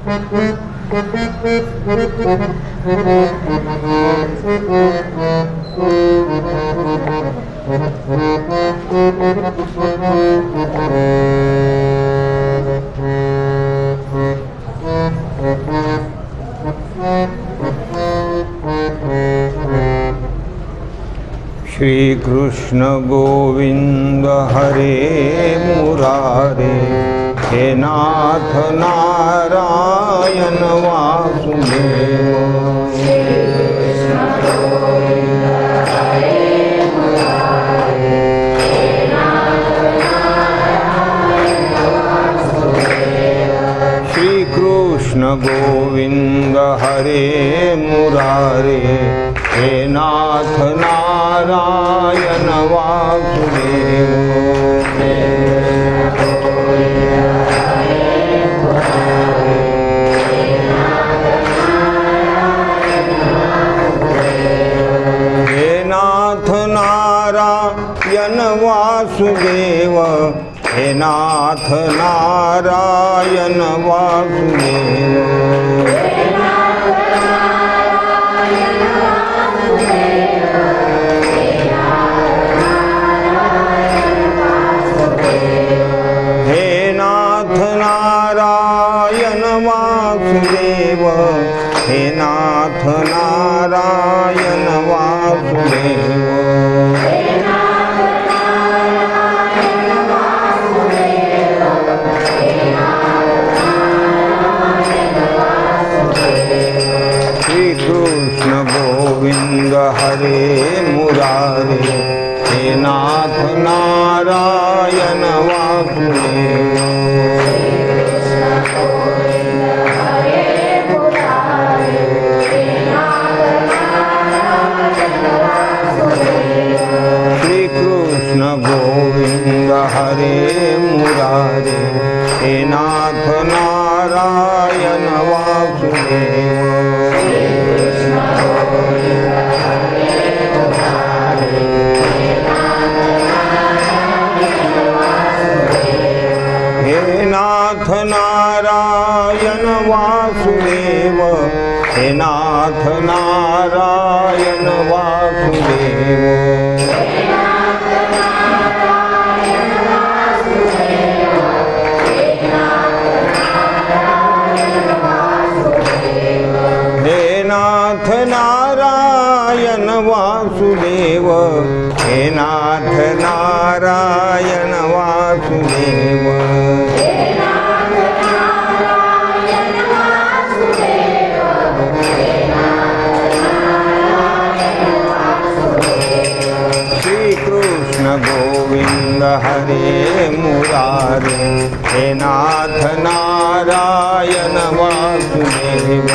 श्री कृष्ण गोविंद हरे मुरारे, हे नाथ नारायण वासुदेव। श्री कृष्ण गोविंद हरे मुरारे, हे नाथ नारायण वासुदेव। हे नाथ नारायण वासुदेव, हे नाथ नारायण वासुदेव। हे नाथ नारायण वासुदेव। श्री कृष्ण गोविंद हरे मुरारे, हे नाथ नारायण वासुदेव। गोविंद हरे मुरारे, हे नाथ नारायण वासुदेव। हे नाथ नारायण वासुदेव, हे नाथ नारायण वासुदेव। नाथ नारायण वासुदेव, हे नाथ नारायण वासुदेव। श्री कृष्ण गोविंद हरे मुरारे, हे नाथ नारायण वासुदेव।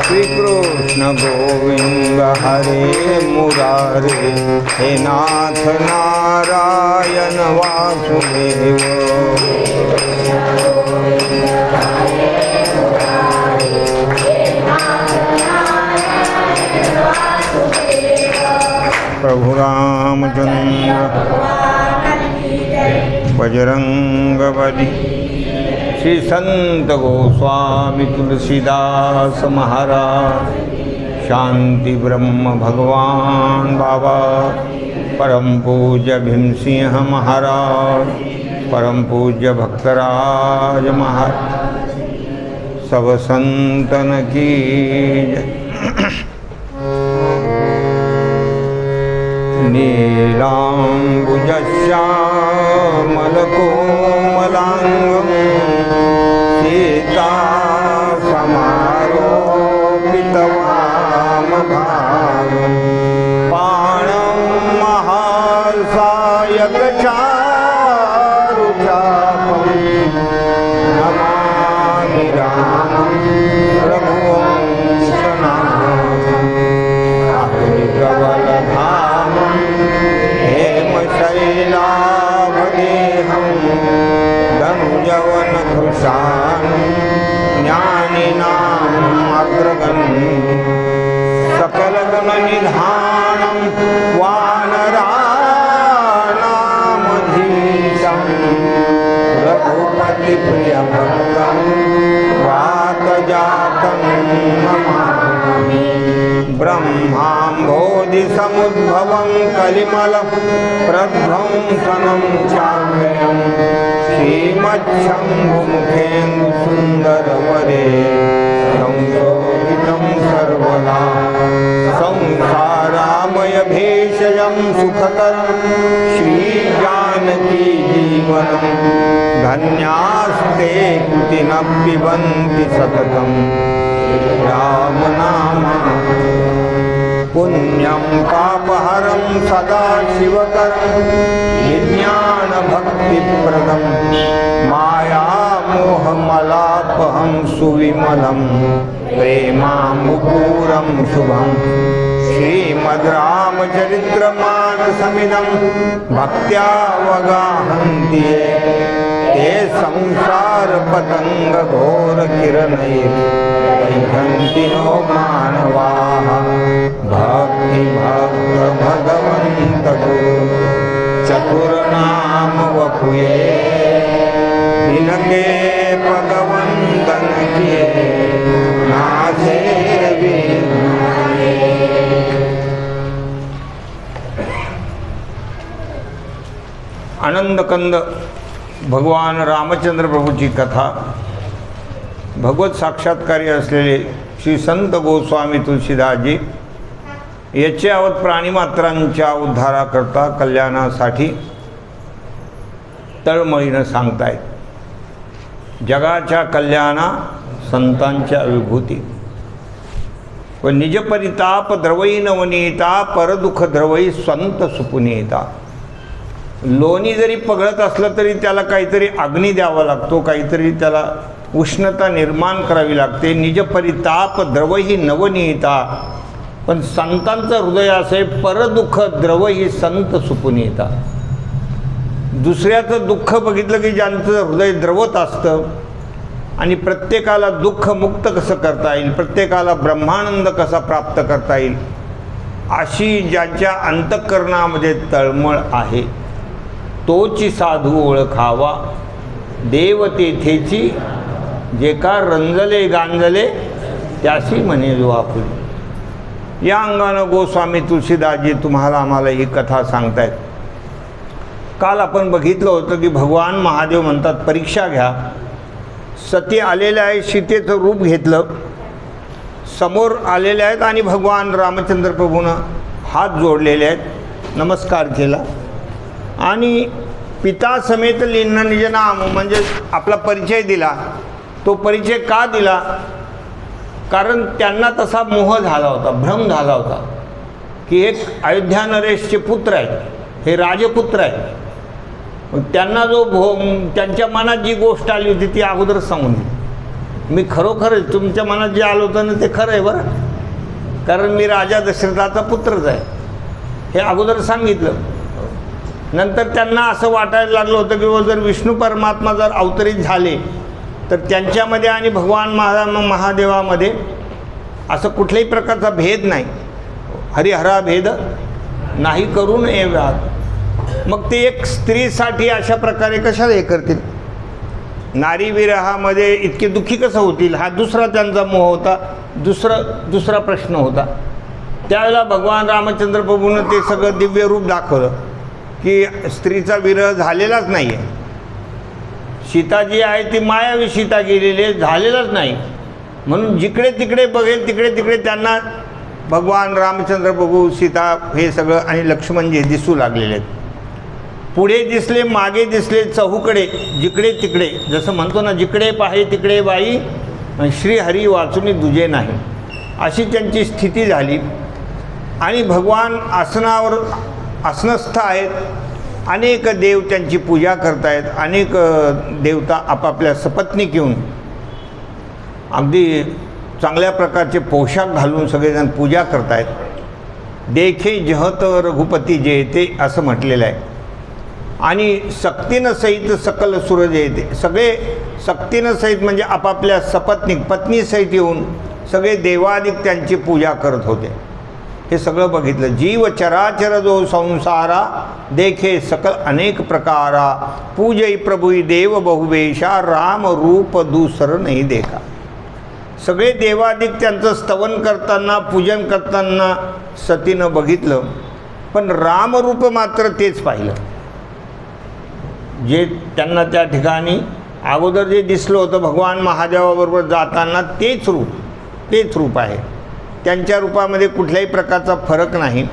श्री कृष्ण गोविंद हरे मुरारे, हे नाथ नारायण वासुदेव। प्रभु रामचंद्र बजरंगबली। श्री संत गोस्वामी तुलसीदास महाराज, शांति ब्रह्म भगवान बाबा, परम पूज्य भीमसिंह महाराज, परम पूज्य भक्तराज महाराज, सब संतन की जय। नीलाम्बुजश्यामलकोमलाङ्गं सीता समारोपितवामभागं, पाणं महासायकचारुचापं, नमामि रामं रघुवंशनाथं। प्रबलधामं हेमशैलाभदेहं, धनुजवनकृशानं ज्ञानिनाम् अग्रगण्यं, सकलगुणनिधानं ब्रह्माम्भोधिसमुद्भवं कलिमलं प्रध्वंसनं चाव्ययं श्रीमच्छम्भुमुखेन्दुसुन्दरवरे संशोभितं सर्वदा संसारामयभेषजं सुखकरं श्रीजानकीजीवनं धन्यास्ते कृतिनः पिबन्ति सततं रामनाम पुण्यं पापहरं सदा शिवकरं विज्ञानभक्तिप्रदं मायामोहमलापहं सुविमलं प्रेमामुपूरं शुभं श्रीमद्रामचरित्रमानसमिदं भक्त्यावगाहन्ति ये ते संसारपतङ्गघोरकिरणैर्वैहन्ति नो मानवाः भक्तिभक्तभगवन्तगुरु चतुर्नाम वपुये इनके भगवंदन किए नाथे विनाये। आनंदकंद भगवान रामचंद्र प्रभूची कथा भगवत साक्षात्कारी असलेले श्री संत गोस्वामी तुलसीदासजी याचे आवत प्राणीमात्रांच्या उद्धाराकरता कल्याणासाठी तळमळीनं सांगतायत. जगाच्या कल्याणा संतांच्या विभूती व निजपरिताप द्रवई नवनीता परदुःख द्रवई स्वंत सुपुनीता. लोणी जरी पगळत असलं तरी त्याला काहीतरी अग्नी द्यावा लागतो, काहीतरी त्याला उष्णता निर्माण करावी लागते. निजपरिताप द्रवही नवनीता, पण संतांचं हृदय असे परदुःख द्रवही संत सुपुनीता. दुसऱ्याचं दुःख बघितलं की ज्यांचं हृदय द्रवत असतं आणि प्रत्येकाला दुःख मुक्त कसं करता येईल, प्रत्येकाला ब्रह्मानंद कसा प्राप्त करता येईल, अशी ज्यांच्या अंतःकरणामध्ये तळमळ आहे तोची साधू ओळखावा. देव तेथेची जे का रंजले गांजले त्याशी म्हणे जो आपुली. या अंगानं गोस्वामी तुलसीदासजी तुम्हाला आम्हाला ही कथा सांगतायत. काल आपण बघितलं होतं की भगवान महादेव म्हणतात परीक्षा घ्या. सती आलेल्या आहे, सीतेचं रूप घेतलं, समोर आलेले आहेत आणि भगवान रामचंद्र प्रभूनं हात जोडलेले आहेत, नमस्कार केला आणि पिता समेत लिन्न निज नाम म्हणजे आपला परिचय दिला. तो परिचय का दिला? कारण त्यांना तसा मोह झाला होता, भ्रम झाला होता की एक अयोध्या नरेशचे पुत्र आहेत, हे राजपुत्र आहेत. त्यांना जो त्यांच्या मनात जी गोष्ट आली होती ती अगोदरच सांगून दिली. मी खरोखर तुमच्या मनात जे आलं होतं ना ते खरं आहे बरं, कारण मी राजा दशरथाचा पुत्रच आहे हे अगोदर सांगितलं. नंतर त्यांना असं वाटायला लागलं होतं की जर विष्णू परमात्मा जर अवतरित झाले तर त्यांच्यामध्ये आणि भगवान महादेवामध्ये असं कुठल्याही प्रकारचा भेद नाही, हरिहरा भेद नाही करू नये व्याध. मग ते एक स्त्रीसाठी अशा प्रकारे कशाला हे करतील, नारी विरहामध्ये इतके दुःखी कसं होतील, हा दुसरा त्यांचा मोह होता, दुसरा प्रश्न होता. त्यावेळेला भगवान रामचंद्र प्रभूनं ते सगळं दिव्य रूप दाखवलं की स्त्रीचा विरह झालेलाच नाही आहे. सीता जी आहे ती मायावी सीता गेलेली आहे, झालेलाच नाही. म्हणून जिकडे तिकडे बघेल तिकडे तिकडे त्यांना भगवान रामचंद्र प्रभू, सीता हे सगळं आणि लक्ष्मणजी दिसू लागलेले आहेत. पुढे दिसले, मागे दिसले, चहूकडे जिकडे तिकडे, जसं म्हणतो ना जिकडे पाहे तिकडे बाई श्रीहरी वाचुनी दुजे नाही, अशी त्यांची स्थिती झाली. आणि भगवान आसनावर आसनस्थ आहेत, अनेक देव त्यांची पूजा करतायत, अनेक देवता आपापल्या सपत्नीक घेऊन अगदी चांगल्या प्रकारचे पोशाख घालून सगळेजण पूजा करतायत. देखे जहत रघुपती जयते असं म्हटलेलं आहे. आणि सक्तीनं सहित सकल सुर जयते, सगळे सक्तीनं सहित म्हणजे आपापल्या सपत्नीक पत्नीसहित येऊन सगळे देवादिक त्यांची पूजा करत होते. हे सगळं बघितलं. जीव चराचर जो संसारा देखे सकल अनेक प्रकारा, पूजई प्रभुई देव बहुवेशा राम रूप दूसर नाही देखा. सगळे देवादिक त्यांचं स्तवन करताना पूजन करताना सतीनं बघितलं, पण रामरूप मात्र तेच पाहिलं जे त्यांना त्या ठिकाणी अगोदर जे दिसलं होतं भगवान महादेवाबरोबर जाताना तेच रूप आहे. त्यांच्या रूपामध्ये कुठल्याही प्रकारचा फरक नाही.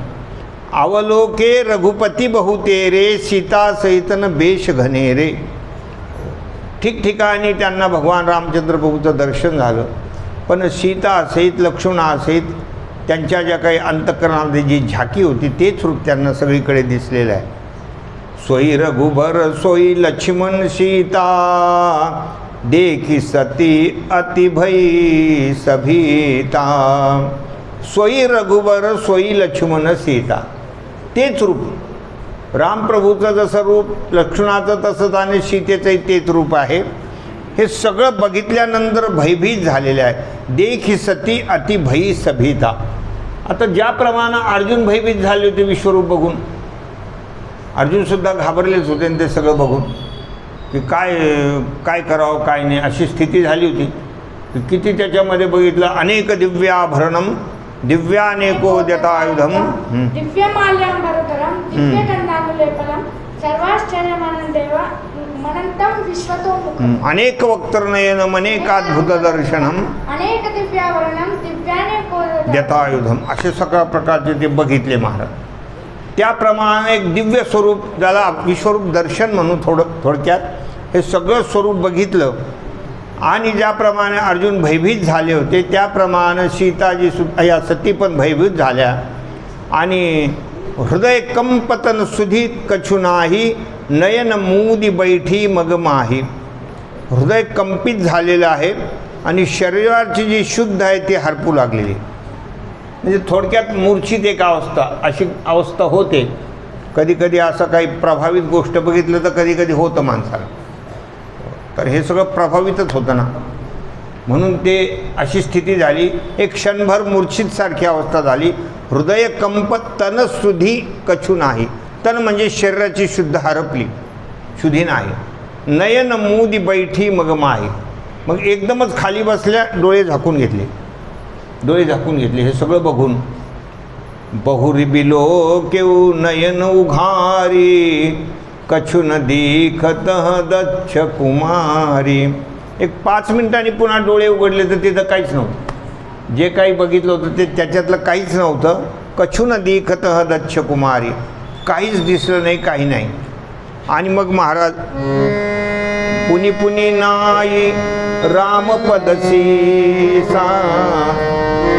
अवलोके रघुपती बहुतेरे सीता सहितन बेश घनेरे. ठिकठिकाणी त्यांना भगवान रामचंद्र प्रभूचं दर्शन झालं, पण सीता सहित लक्ष्मणासहित त्यांच्या ज्या काही अंतःकरणामध्ये जी झाकी होती तेच रूप त्यांना सगळीकडे दिसलेलं आहे. सोई रघुबर सोई लक्ष्मण सीता देखी सती अति भई सभीता. सोई रघुबर सोई लक्ष्मण सीता तेच रूप. रामप्रभूचं जसं रूप लक्ष्मणाचं तसंच आणि सीतेचंही तेच रूप आहे. हे सगळं बघितल्यानंतर भयभीत झालेलं आहे. देखी सती अति भई सभीता. आता ज्याप्रमाणे अर्जुन भयभीत झाले होते विश्वरूप बघून, अर्जुनसुद्धा घाबरलेच होते आणि ते सगळं बघून की काय करावं काय नाही अशी स्थिती झाली होती. किती त्याच्यामध्ये बघितलं, अनेक दिव्याभरणम दिव्यानेकोद्यतायुधम दिव्यमाल्याम्बरधरम दिव्यगंधानुलेपनम सर्वाश्चर्यमानं देव मनंतम विश्वतोमुखम. अनेक वक्त्रनयनम अनेकाद्भुत दर्शनम अनेक दिव्याभरणम दिव्यानेकोद्यतायुधम. असे सगळ्या प्रकारचे ते बघितले महाराज. त्याप्रमाणे एक दिव्य स्वरूप, ज्याला विश्वरूप दर्शन म्हणून थोडक्यात हे सगळं स्वरूप बघितलं. आणि ज्याप्रमाणे अर्जुन भयभीत झाले होते त्याप्रमाणे सीताजी या सती पण भयभीत झाल्या. आणि हृदय कंपतन सुधी कछु नाही नयन मूदी बैठी मग माही. हृदय कंपित झालेलं आहे आणि शरीराची जी शुद्ध आहे ती हरपू लागलेली. म्हणजे थोडक्यात मूर्छित एक अशी अवस्था होते. कधी कधी असं काही प्रभावित गोष्ट बघितलं तर कधी कधी होतं माणसाला, तर हे सगळं प्रभावितच होतं ना, म्हणून ते अशी स्थिती झाली. एक क्षणभर मूर्छितसारखी अवस्था झाली. हृदय कंपत तन सुधी कछु नाही. तन म्हणजे शरीराची शुद्ध हरपली, शुद्धी नाही. नयन मूदी बैठी मग माही. मग एकदमच खाली बसल्या, डोळे झाकून घेतले. हे सगळं बघून बहुरी बिलो केऊ नयन उघारी कछु न दीखत दक्ष कुमारी. एक 5 मिनिटांनी पुन्हा डोळे उघडले तर तिथं काहीच नव्हतं. जे काही बघितलं होतं ते त्याच्यातलं काहीच नव्हतं. कछु न दीखत दक्ष कुमारी. काहीच दिसलं नाही, काही नाही. आणि मग महाराज पुनी पुनी नाई रामपदसी सा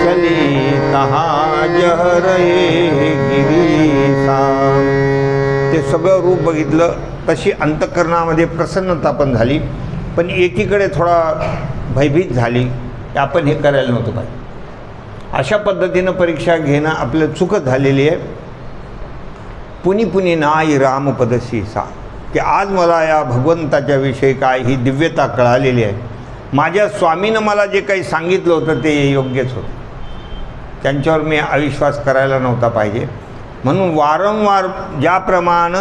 चली कहा जहर गिरीसा. ते सगळं रूप बघितलं. तशी अंतःकरणामध्ये प्रसन्नता पण झाली, पण एकीकडे थोडा भयभीत झाली की आपण हे करायला नव्हतं पाहिजे. अशा पद्धतीनं परीक्षा घेणं आपलं चुकत झालेली आहे. पुनी पुनी नाई रामपदसी सा, की आज मला या भगवंताच्या विषयी काय ही दिव्यता कळालेली आहे. माझ्या स्वामीनं मला जे काही सांगितलं होतं ते योग्यच होतं. त्यांच्यावर मी अविश्वास करायला नव्हता पाहिजे. म्हणून वारंवार ज्याप्रमाणे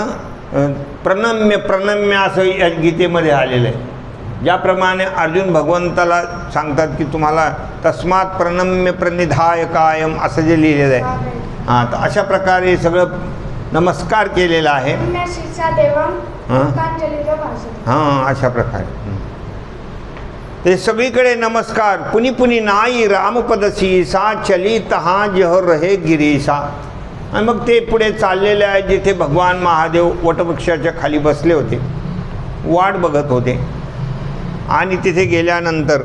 प्रणम्य असं या गीतेमध्ये आलेलं आहे, ज्याप्रमाणे अर्जुन भगवंताला सांगतात की तुम्हाला तस्मात प्रणम्य प्रणिधाय कायम असं जे लिहिलेलं आहे, हां, तर अशा प्रकारे सगळं नमस्कार केलेला आहे. हां, अशा प्रकारे ते सगळीकडे नमस्कार. पुनी पुनी नाई रामपदसी सा चली तहा जह रहे गिरीसा. आणि मग ते पुढे चाललेले आहे जिथे भगवान महादेव वटवृक्षाच्या खाली बसले होते, वाट बघत होते. आणि तिथे गेल्यानंतर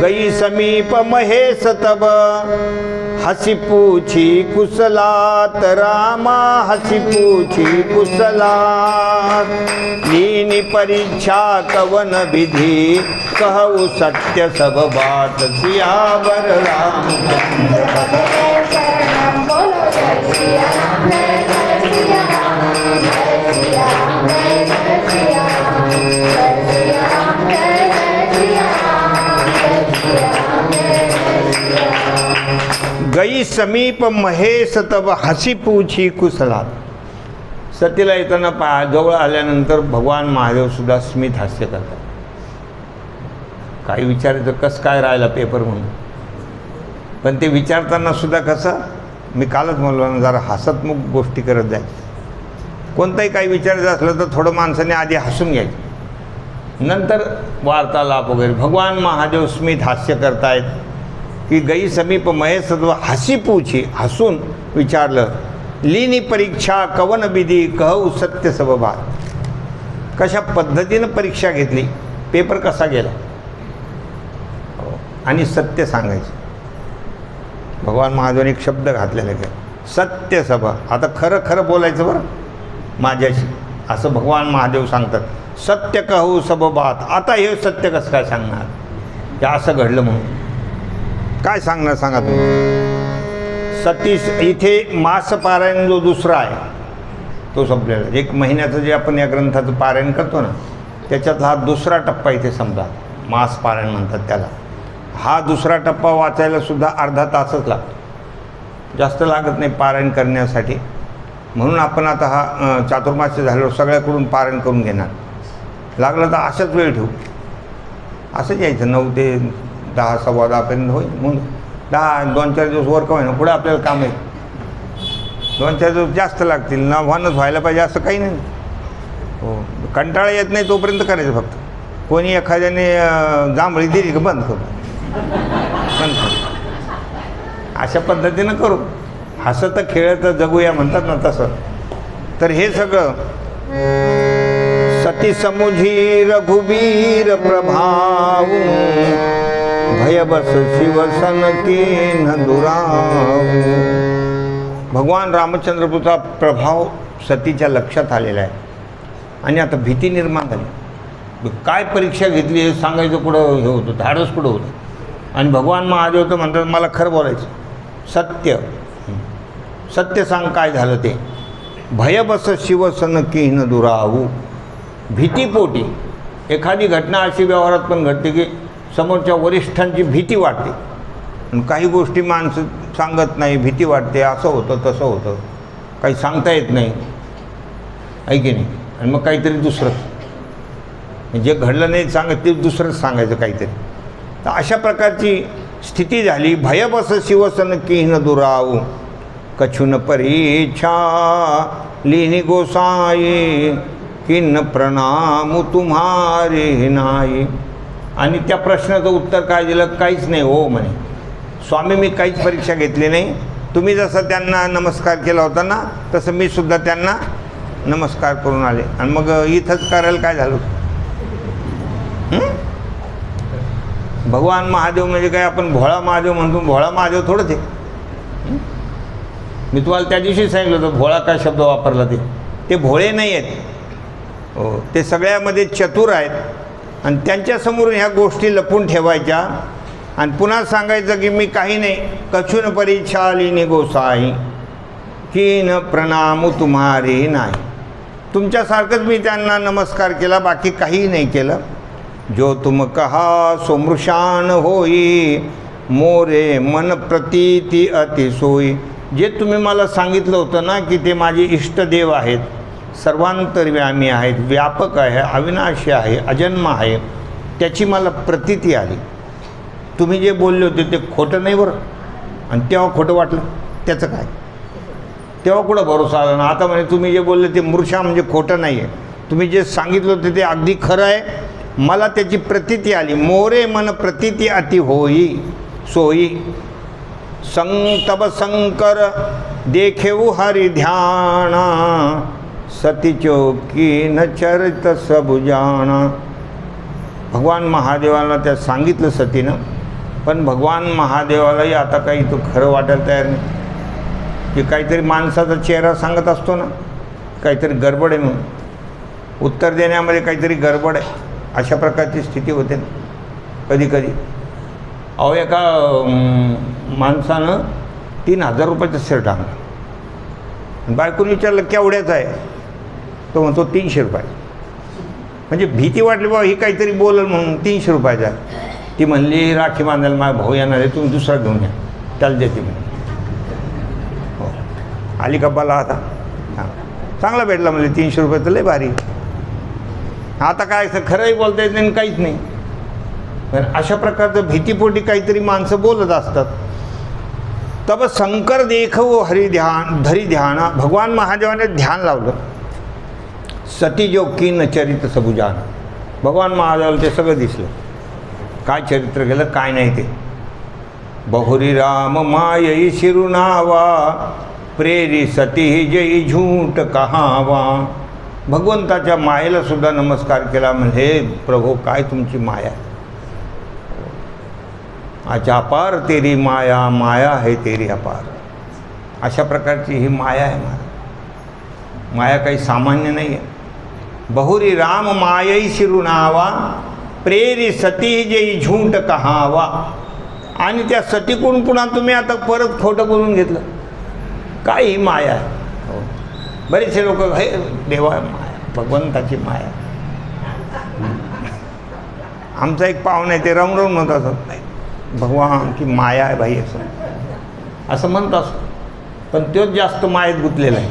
गई समीप महेश तब हसी पूछी कुशलात रामा हसी पूछी कुशलात. लीनी परीक्षा कवन विधि कहु सत्य सब बात सियावर रामचंद्र. गई समीप महेश तब हसी पूछी कुशलात. सतीला येताना जवळ आल्यानंतर भगवान महादेव सुद्धा स्मित हास्य करतात. काही विचारायचं कसं काय राहिला पेपर म्हणून. पण ते विचारताना सुद्धा कसं, मी कालच म्हणलो ना, जरा हसतमुख गोष्टी करत जायचं. कोणताही काही विचारायचं असलं तर थोडं माणसाने आधी हसून घ्यायचं, नंतर वार्तालाप वगैरे. भगवान महादेव स्मित हास्य करतायत की गई समीप महेसत्व हसी पूछी, हसून विचारलं, लीनी परीक्षा कवन विधी कहू सत्य सबबात. कशा पद्धतीनं परीक्षा घेतली, पेपर कसा गेला, आणि सत्य सांगायचं. भगवान महादेवाने एक शब्द घातलेला आहे, सत्य सभा. आता खरं खरं बोलायचं बरं माझ्याशी, असं भगवान महादेव सांगतात. सत्य कहू सब बात. आता हे सत्य कसं काय सांगणार, हे असं घडलं म्हणून काय सांगणार सांगा तुम्ही. सतीश इथे मास पारायण जो दुसरा आहे तो संपलेला. 1 महिन्याचं जे आपण या ग्रंथाचं पारायण करतो ना, त्याच्यातला हा दुसरा टप्पा इथे समजा, मास पारायण म्हणतात त्याला. हा दुसरा टप्पा वाचायला सुद्धा अर्धा तासच लागतो, जास्त लागत नाही पारायण करण्यासाठी. म्हणून आपण आता हा चातुर्मास्य झाल्यावर सगळ्याकडून पारायण करून घेणार. लागलं तर अशाच वेळ ठेवू, असंच यायचं 9 ते 10 सव्वा 10पर्यंत होईल. म्हणून 2-4 दिवस वर का होईना, पुढे आपल्याला काम आहे. 2-4 दिवस जास्त लागतील, नव्हानच व्हायला पाहिजे असं काही नाही. हो, कंटाळा येत नाही तोपर्यंत करायचं फक्त. कोणी एखाद्याने जांभळी दिली का बंद करू, बंद करू, अशा पद्धतीनं करू. हसत खेळत जगूया म्हणतात ना तसं. तर हे सगळं सती समुझी रघुबीर प्रभाव, भय बस शिवसन कीन दुराव. भगवान रामचंद्रपूरचा प्रभाव सतीच्या लक्षात आलेला आहे आणि आता भीती निर्माण झाली. काय परीक्षा घेतली हे सांगायचं कुठं हे होतं, धाडस कुठं होतं. आणि भगवान महादेव तर म्हणतात मला खरं बोलायचं, सत्य सत्य सांग काय झालं ते. भय बस शिवसन कीन दुरावू. भीतीपोटी एखादी घटना अशी व्यवहारात पण घडते की समोरच्या वरिष्ठांची भीती वाटते, आणि काही गोष्टी माणसं सांगत नाही, भीती वाटते, असं होतं तसं होतं, काही सांगता येत नाही, आहे की नाही. आणि मग काहीतरी दुसरंच, जे घडलं नाही सांगत ते दुसरंच सांगायचं काहीतरी. तर अशा प्रकारची स्थिती झाली. भय बस शिवसन कीन दुरावू, कछुन परीक्षा लीनी गोसाई, किन प्रणाम तुम्हारे नाही. आणि त्या प्रश्नाचं उत्तर काय दिलं, काहीच नाही हो म्हणे. स्वामी मी काहीच परीक्षा घेतली नाही, तुम्ही जसं त्यांना नमस्कार केला होता ना तसं मी सुद्धा त्यांना नमस्कार करून आले. आणि मग इथंच करायला काय झालं. भगवान महादेव म्हणजे काय आपण भोळा महादेव म्हणतो, भोळा महादेव थोडंच आहे. मी तुम्हाला त्या दिवशी सांगितलं होतं भोळा काय शब्द वापरला, ते भोळे नाही आहेत. हो, ते सगळ्यामध्ये चतुर आहेत. आणि त्यांच्यासमोर ह्या गोष्टी लपून ठेवायच्या आणि पुन्हा सांगायचं की मी काही नाही. कछुन परीक्षा लीनी गोसाई, कीन प्रणाम तुम्हारे नाही. तुमच्यासारखंच मी त्यांना नमस्कार केला, बाकी काहीही नाही केलं. जो तुम कहा सोमृषान होई, मोरे मन प्रतीती अतिसोई. जे तुम्ही मला सांगितलं होतं ना की ते माझे इष्टदेव आहेत, सर्वांतर्यामी आहेत, व्यापक आहे, अविनाशी आहे, अजन्म आहे, त्याची मला प्रतीती आली. तुम्ही जे बोलले होते ते खोटं नाही बरं. आणि तेव्हा खोटं वाटलं त्याचं काय, तेव्हा कुठं भरोसा आला ना. आता म्हणजे तुम्ही जे बोलले ते मूर्छा म्हणजे खोटं नाही आहे. तुम्ही जे सांगितलं होतं ते अगदी खरं आहे, मला त्याची प्रतीती आली. मोरे मन प्रतीती अति होई सोई, तब शंकर देखेऊ हरि ध्याना, सतीचो कीन चरित सब जाना. भगवान महादेवाला त्या सांगितलं सतीनं, पण भगवान महादेवालाही आता काही तो खरं वाटायला तयार नाही. की काहीतरी माणसाचा चेहरा सांगत असतो ना, काहीतरी गडबड आहे म्हणून, उत्तर देण्यामध्ये काहीतरी गडबड आहे, अशा प्रकारची स्थिती होते कधी कधी. अहो एका माणसानं 3000 रुपयाचं शर्ट आणलं, बायकोने विचारलं केवढ्याचं आहे, तो म्हणतो 300 रुपये. म्हणजे भीती वाटली बाबा ही काहीतरी बोलल म्हणून 300 रुपयाचा आहे. ती म्हणली राखी बांधायला माझा भाऊ येणार आहे, तुम्ही दुसरा घेऊन या, त्याला देते म्हणे. हो, आली का बाला आता, हां चांगला भेटला म्हणजे 300 रुपये तर लय भारी. आता काय खरंही बोलता येत नाही काहीच नाही. पण अशा प्रकारचं भीतीपोटी काहीतरी माणसं बोलत असतात. तब शंकर देखो हरी ध्यान धरी ध्याना, भगवान महादेवाने ध्यान लावलं. सती जो कीन चरित्र सबुजान, भगवान महादेवाला ते सगळं दिसलं, काय चरित्र केलं काय नाही ते. बहुरी राम मायई शिरुनावा, प्रेरी सती जई झूट कहावा. भगवंताच्या मायेला सुद्धा नमस्कार केला. म्हणजे प्रभू काय तुमची माया, अच्छा अपार तेरी माया, माया है तेरी अपार. अशा प्रकारची ही माया आहे महाराज. माया काही सामान्य नाही आहे. बहुरी राम मायई शिरुनावा, प्रेरी सती जई झूट कहावा. आणि त्या सतीकडून पुन्हा तुम्ही आता परत खोटं बोलून घेतलं. काय ही माया आहे. बरेचसे लोक हे देवा माया, भगवंताची माया. आमचा एक पाहुणा आहे ते रमरवून म्हणत असत नाही, भगवान की माया आहे भाई, असं म्हणत असतो. पण तोच जास्त मायेत गुंतलेला आहे.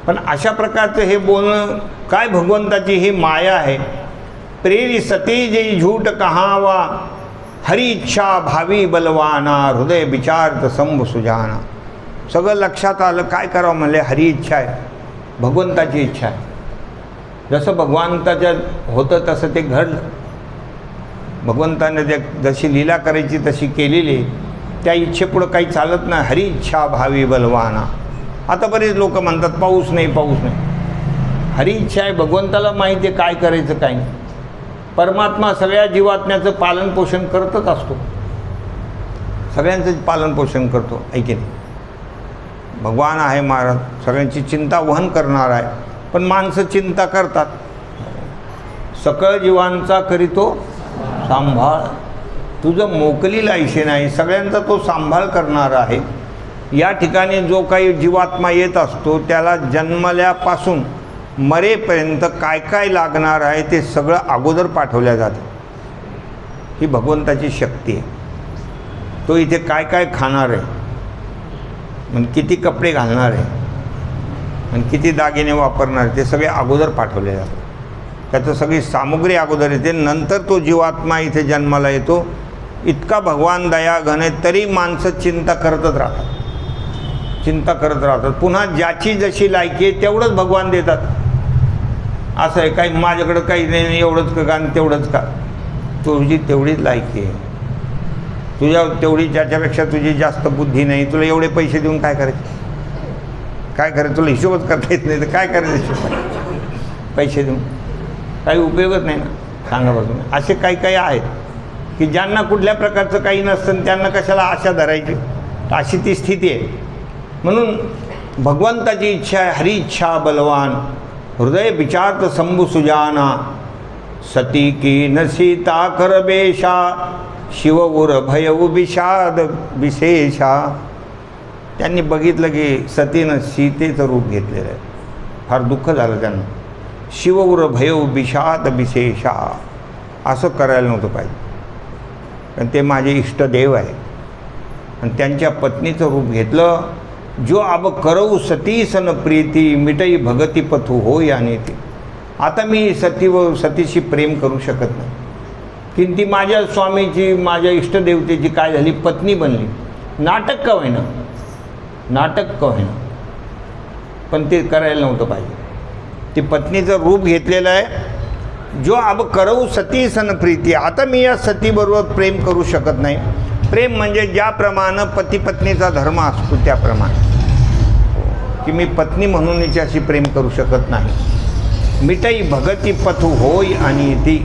पण अशा प्रकारचं हे बोलणं काय, भगवंताची ही माया आहे. प्रेरी सती जई झूट कहावा, हरी इच्छा भावी बलवाना, हृदय विचारत संभ सुजाना. सगळं लक्षात आलं. काय करावं म्हणले, हरी इच्छा आहे, भगवंताची इच्छा आहे. जसं भगवंताच्या होतं तसं ते घडलं. भगवंताने जशी लीला करायची तशी केलेली, त्या इच्छेपुढं काही चालत नाही. हरी इच्छा भावी बलवाना. आता बरेच लोक म्हणतात पाऊस नाही, पाऊस नाही. हरी इच्छा आहे, भगवंताला माहिती आहे काय करायचं काय नाही. परमात्मा सगळ्या जीवात्म्याचं पालनपोषण करतच असतो, सगळ्यांचं पालनपोषण करतो. ऐके नाही, भगवान आहे महाराज, सगळ्यांची चिंता वहन करणार आहे. पण माणसं चिंता करतात. सकळ जीवांचा करीतो सांभाळ, तुझं मोकलीला ऐशे नाही, सगळ्यांचा तो सांभाळ करणार आहे. या ठिकाणी जो काही जीवात्मा येत असतो त्याला जन्मल्यापासून मरेपर्यंत काय काय लागणार आहे ते सगळं अगोदर पाठवल्या जातं. ही भगवंताची शक्ती आहे. तो इथे काय काय खाणार आहे, म्हणजे किती कपडे घालणार आहे आणि किती दागिने वापरणार आहे ते सगळे अगोदर पाठवले जातात. त्याचं सगळी सामुग्री अगोदर येते. नंतर तो जीवात्मा इथे जन्माला येतो. इतका भगवान दया घन आहे तरी माणसं चिंता करतच राहतात, चिंता करत राहतात. पुन्हा ज्याची जशी लायकी आहे तेवढंच भगवान देतात. असं आहे काही माझ्याकडं काही नाही, एवढंच का आणि तेवढंच का. तुझी तेवढीच लायकी आहे, तुझ्या तेवढी, ज्याच्यापेक्षा तुझी जास्त बुद्धी नाही. तुला एवढे पैसे देऊन काय करायचे, काय करायचं. तुला हिशोबच करता येत नाही तर काय करायचं हिशोब. पैसे देऊन काही उपयोगच नाही ना, सांगा बघून. असे काही काही आहेत की ज्यांना कुठल्या प्रकारचं काही नसतं, त्यांना कशाला आशा धरायची. अशी ती स्थिती आहे. म्हणून भगवंताची इच्छा आहे, हरी इच्छा बलवान, हृदय विचारत संभू सुजाना. सती की न सीता कर बेशा, शिव उर भय विषाद विशेषा. त्यांनी बघितलं की सतीनं सीतेचं रूप घेतलेलं आहे. फार दुःख झालं त्यांना. शिव उर भय विषाद विशेषा, असं करायला नव्हतं पाहिजे. कारण ते माझे इष्टदेव आहे. आणि त्यांच्या पत्नीचं रूप घेतलं. जो अब करऊ सती सन प्रीती, मिटई भगती पथू हो या नेती. आता मी सतीशी प्रेम करू शकत नाही. की ती माझ्या स्वामीची, माझ्या इष्टदेवतेची काय झाली, पत्नी बनली. नाटक का होईना, नाटक का होईना, पण ते करायला नव्हतं पाहिजे. ती पत्नीचं रूप घेतलेलं आहे. जो अब करऊ सती सन प्रीती, आता मी या सतीबरोबर प्रेम करू शकत नाही. प्रेम म्हणजे ज्याप्रमाणे पती पत्नीचा धर्म असतो त्याप्रमाणे, की मी पत्नी म्हणून हिच्याशी प्रेम करू शकत नाही. मिटई भगती पथू होय आणि ती.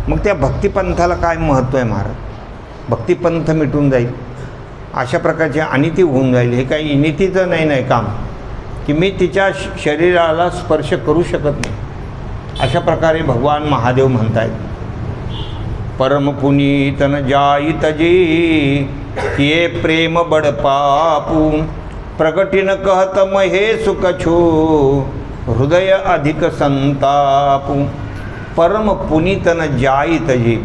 मग त्या भक्तिपंथाला काय महत्त्व आहे महाराज. भक्तिपंथ मिटून जाईल, अशा प्रकारची अनिती होऊन जाईल. हे काही नीतीचं नाही काम, की मी तिच्या शरीराला स्पर्श करू शकत नाही. अशा प्रकारे भगवान महादेव म्हणतायत. परम पुनीत न जाई तजी, ये प्रेम बड पापू, प्रगटीन कहत महे सुख छो, हृदय अधिक संतापू. परम पुनीत न जाई तजी,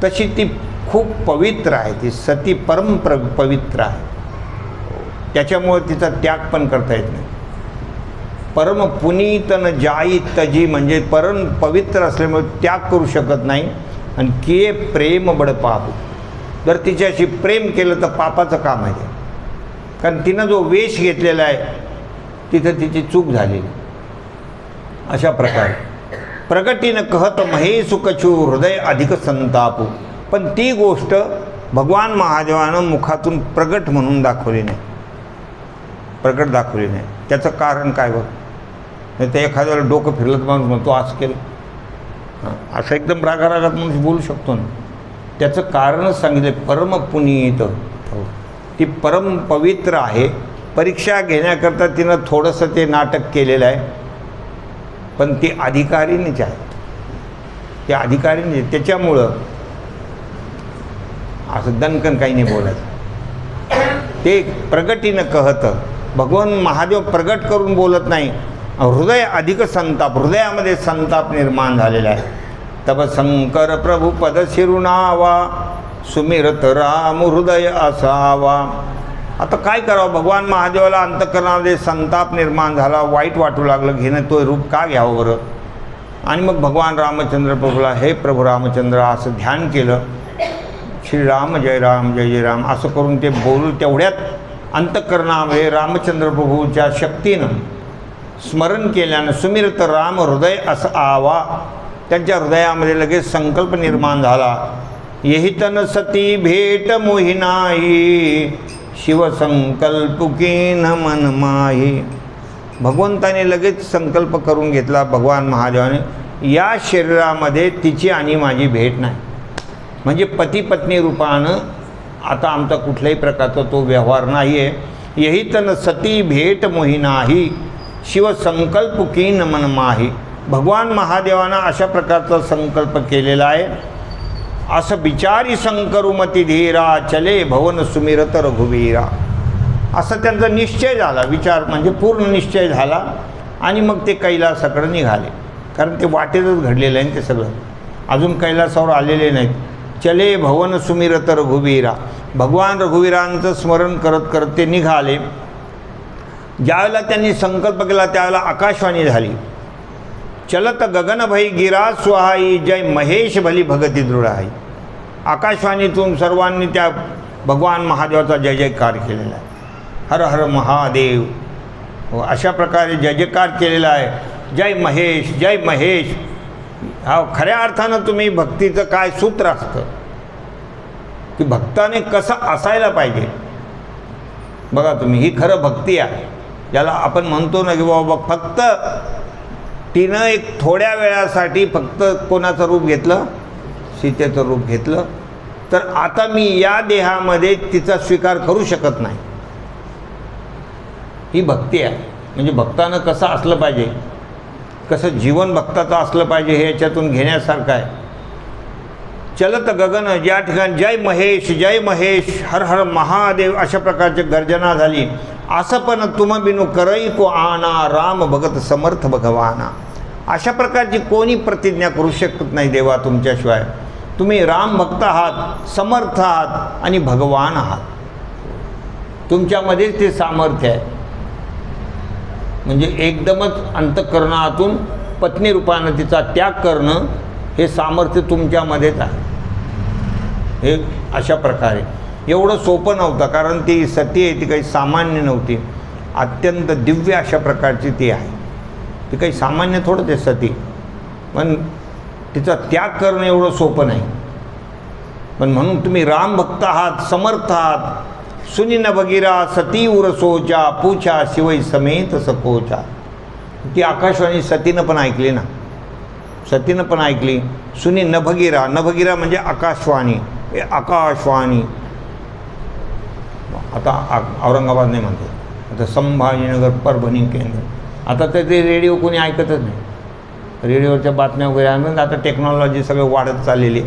तशी ती खूप पवित्र आहे. ती सती परम पवित्र आहे. त्याच्यामुळे तिचा त्याग पण करता येत नाही. परम पुनीत न जाई तजी म्हणजे परम पवित्र असल्यामुळे त्याग करू शकत नाही. आणि किये प्रेम बड पाप, जर तिच्याशी प्रेम केलं तर पापाचं काम आहे. कारण तिनं जो वेश घेतलेला आहे तिथं तिची चूक झालेली. अशा प्रकारे प्रगतीनं कहत महेशु कछु हृदय अधिक संतापू, पण ती गोष्ट भगवान महादेवानं मुखातून प्रगट म्हणून दाखवली नाही, प्रगट दाखवली नाही. त्याचं कारण काय बघ, नाही तर एखाद्याला डोकं फिरलं तर माणूस म्हणतो आज केलं, असं एकदम रागारागात माणूस बोलू शकतो ना. त्याचं कारणच सांगितलं, परम पुनीत, ती परम पवित्र आहे. परीक्षा घेण्याकरता तिनं थोडंसं ते नाटक केलेलं आहे, पण ती अधिकारीणीच आहे, ते अधिकारीणी. त्याच्यामुळं असं दणकन काही नाही बोलायचं. ते प्रगतीनं कहतं, भगवान महादेव प्रगट करून बोलत नाही. हृदय अधिक संताप, हृदयामध्ये संताप निर्माण झालेला आहे. तब शंकर प्रभू पद शिरुनावा, सुमिरत राम हृदय असावा. आता काय करावं, भगवान महादेवाला अंतःकरणामध्ये संताप निर्माण झाला, वाईट वाटू लागलं, घेणं तो रूप का घ्यावं बरं. आणि मग भगवान रामचंद्र प्रभूला, हे प्रभू रामचंद्र असं ध्यान केलं, श्रीराम जय राम जय जय राम असं करून ते बोलू. तेवढ्यात अंतःकरणामध्ये रामचंद्र प्रभूच्या शक्तीनं स्मरण केल्यानं सुमिरत राम हृदय असं आवा, त्यांच्या हृदयामध्ये लगेच संकल्प निर्माण झाला. येही तन सती भेट मोहिनाई, शिवसंकल्पुकीन मन माही. भगवंताने लगेच संकल्प करून घेतला, भगवान महादेवाने, या शरीरामध्ये तिची आणि माझी भेट नाही. म्हणजे पती पत्नी रूपानं आता आमचा कुठल्याही प्रकारचा तो व्यवहार नाही आहे. यही तन सती भेट मोही नाही, शिवसंकल्पुकीन मन माही. भगवान महादेवानं अशा प्रकारचा संकल्प केलेला आहे. असं विचारी शंकरुमती धीरा, चले भवन सुमिरत रघुवीरा. असं त्यांचा निश्चय झाला, विचार म्हणजे पूर्ण निश्चय झाला. आणि मग ते कैलासाकडे निघाले, कारण ते वाटेतच घडलेलं आहे ते सगळं, अजून कैलासावर आलेले नाहीत. चले भवन सुमिरत रघुवीरा, भगवान रघुवीरांचं स्मरण करत करत ते निघाले. ज्यावेळेला त्यांनी संकल्प केला त्यावेळेला आकाशवाणी झाली, चलत गगन भई गिरा सुहाई, जय महेश भली भगती दृढ आहे. आकाशवाणीतून सर्वांनी त्या भगवान महादेवाचा जय जयकार केलेला आहे. हर हर महादेव, अशा प्रकारे जय जयकार केलेला आहे. जय महेश जय महेश. हा खऱ्या अर्थानं तुम्ही भक्तीचं काय सूत्र असतं की भक्ताने कसं असायला पाहिजे. बघा तुम्ही, ही खरं भक्ती आहे. ज्याला आपण म्हणतो ना की बाबा फक्त तिनं एक थोड्या वेळासाठी फक्त कोणाचं रूप घेतलं, सीतेचं रूप घेतलं, तर आता मी या देहामध्ये तिचा स्वीकार करू शकत नाही. ही भक्ती आहे. म्हणजे भक्तानं कसं असलं पाहिजे, कसं जीवन भक्ताचं असलं पाहिजे हे याच्यातून घेण्यासारखं आहे. चलत गगन, ज्या ठिकाणी जय महेश हर हर महादेव अशा प्रकारची गर्जना झाली. असं पण तुम बिनु करई को आना, राम भगत समर्थ भगवाना. अशा प्रकारची कोणी प्रतिज्ञा करू शकत नाही देवा तुमच्याशिवाय. तुम्ही राम भक्त आहात, समर्थ आहात आणि भगवान आहात. तुमच्यामध्येच ते सामर्थ्य आहे. म्हणजे एकदमच अंतःकरणातून पत्नी रूपानं तिचा त्याग करणं हे सामर्थ्य तुमच्यामध्येच आहे. हे अशा प्रकारे एवढं सोपं नव्हतं, कारण ती सती आहे ती काही सामान्य नव्हती, अत्यंत दिव्य अशा प्रकारची ती आहे. ती काही सामान्य थोडंच आहे सती, पण तिचा त्याग करणं एवढं सोपं नाही. पण म्हणून तुम्ही राम भक्त आहात, समर्थ आहात. सुनी न भगीरा सती उरसोचा, पूछा शिवई समेत सकोचा. ती आकाशवाणी सतीनं पण ऐकली ना, सतीनं पण ऐकली. सुनी न भगीरा, न भगीरा म्हणजे आकाशवाणी, आकाशवाणी. आता औरंगाबाद नाही म्हणते, आता संभाजीनगर, परभणी केंद्र. आता तर ते रेडिओ कोणी ऐकतच नाही. रेडिओच्या बातम्या वगैरे आणून आता टेक्नॉलॉजी सगळं वाढत चाललेली,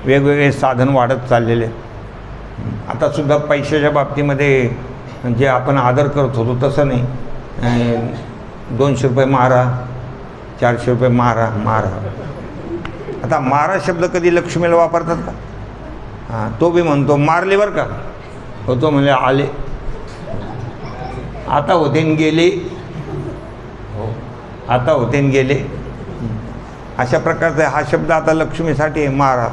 वेगवेगळे साधन वाढत चाललेले. आता सुद्धा पैशाच्या बाबतीमध्ये जे आपण आदर करत होतो तसं नाही. 200 रुपये मारा, 400 रुपये मारा. आता मारा शब्द कधी लक्ष्मीला वापरतात का? हां, तो बी म्हणतो मारले बरं का, होतो म्हणजे आले. आता होते न गेले, हो आता होते न गेले. अशा प्रकारचा हा शब्द आता लक्ष्मीसाठी आहे, महाराज.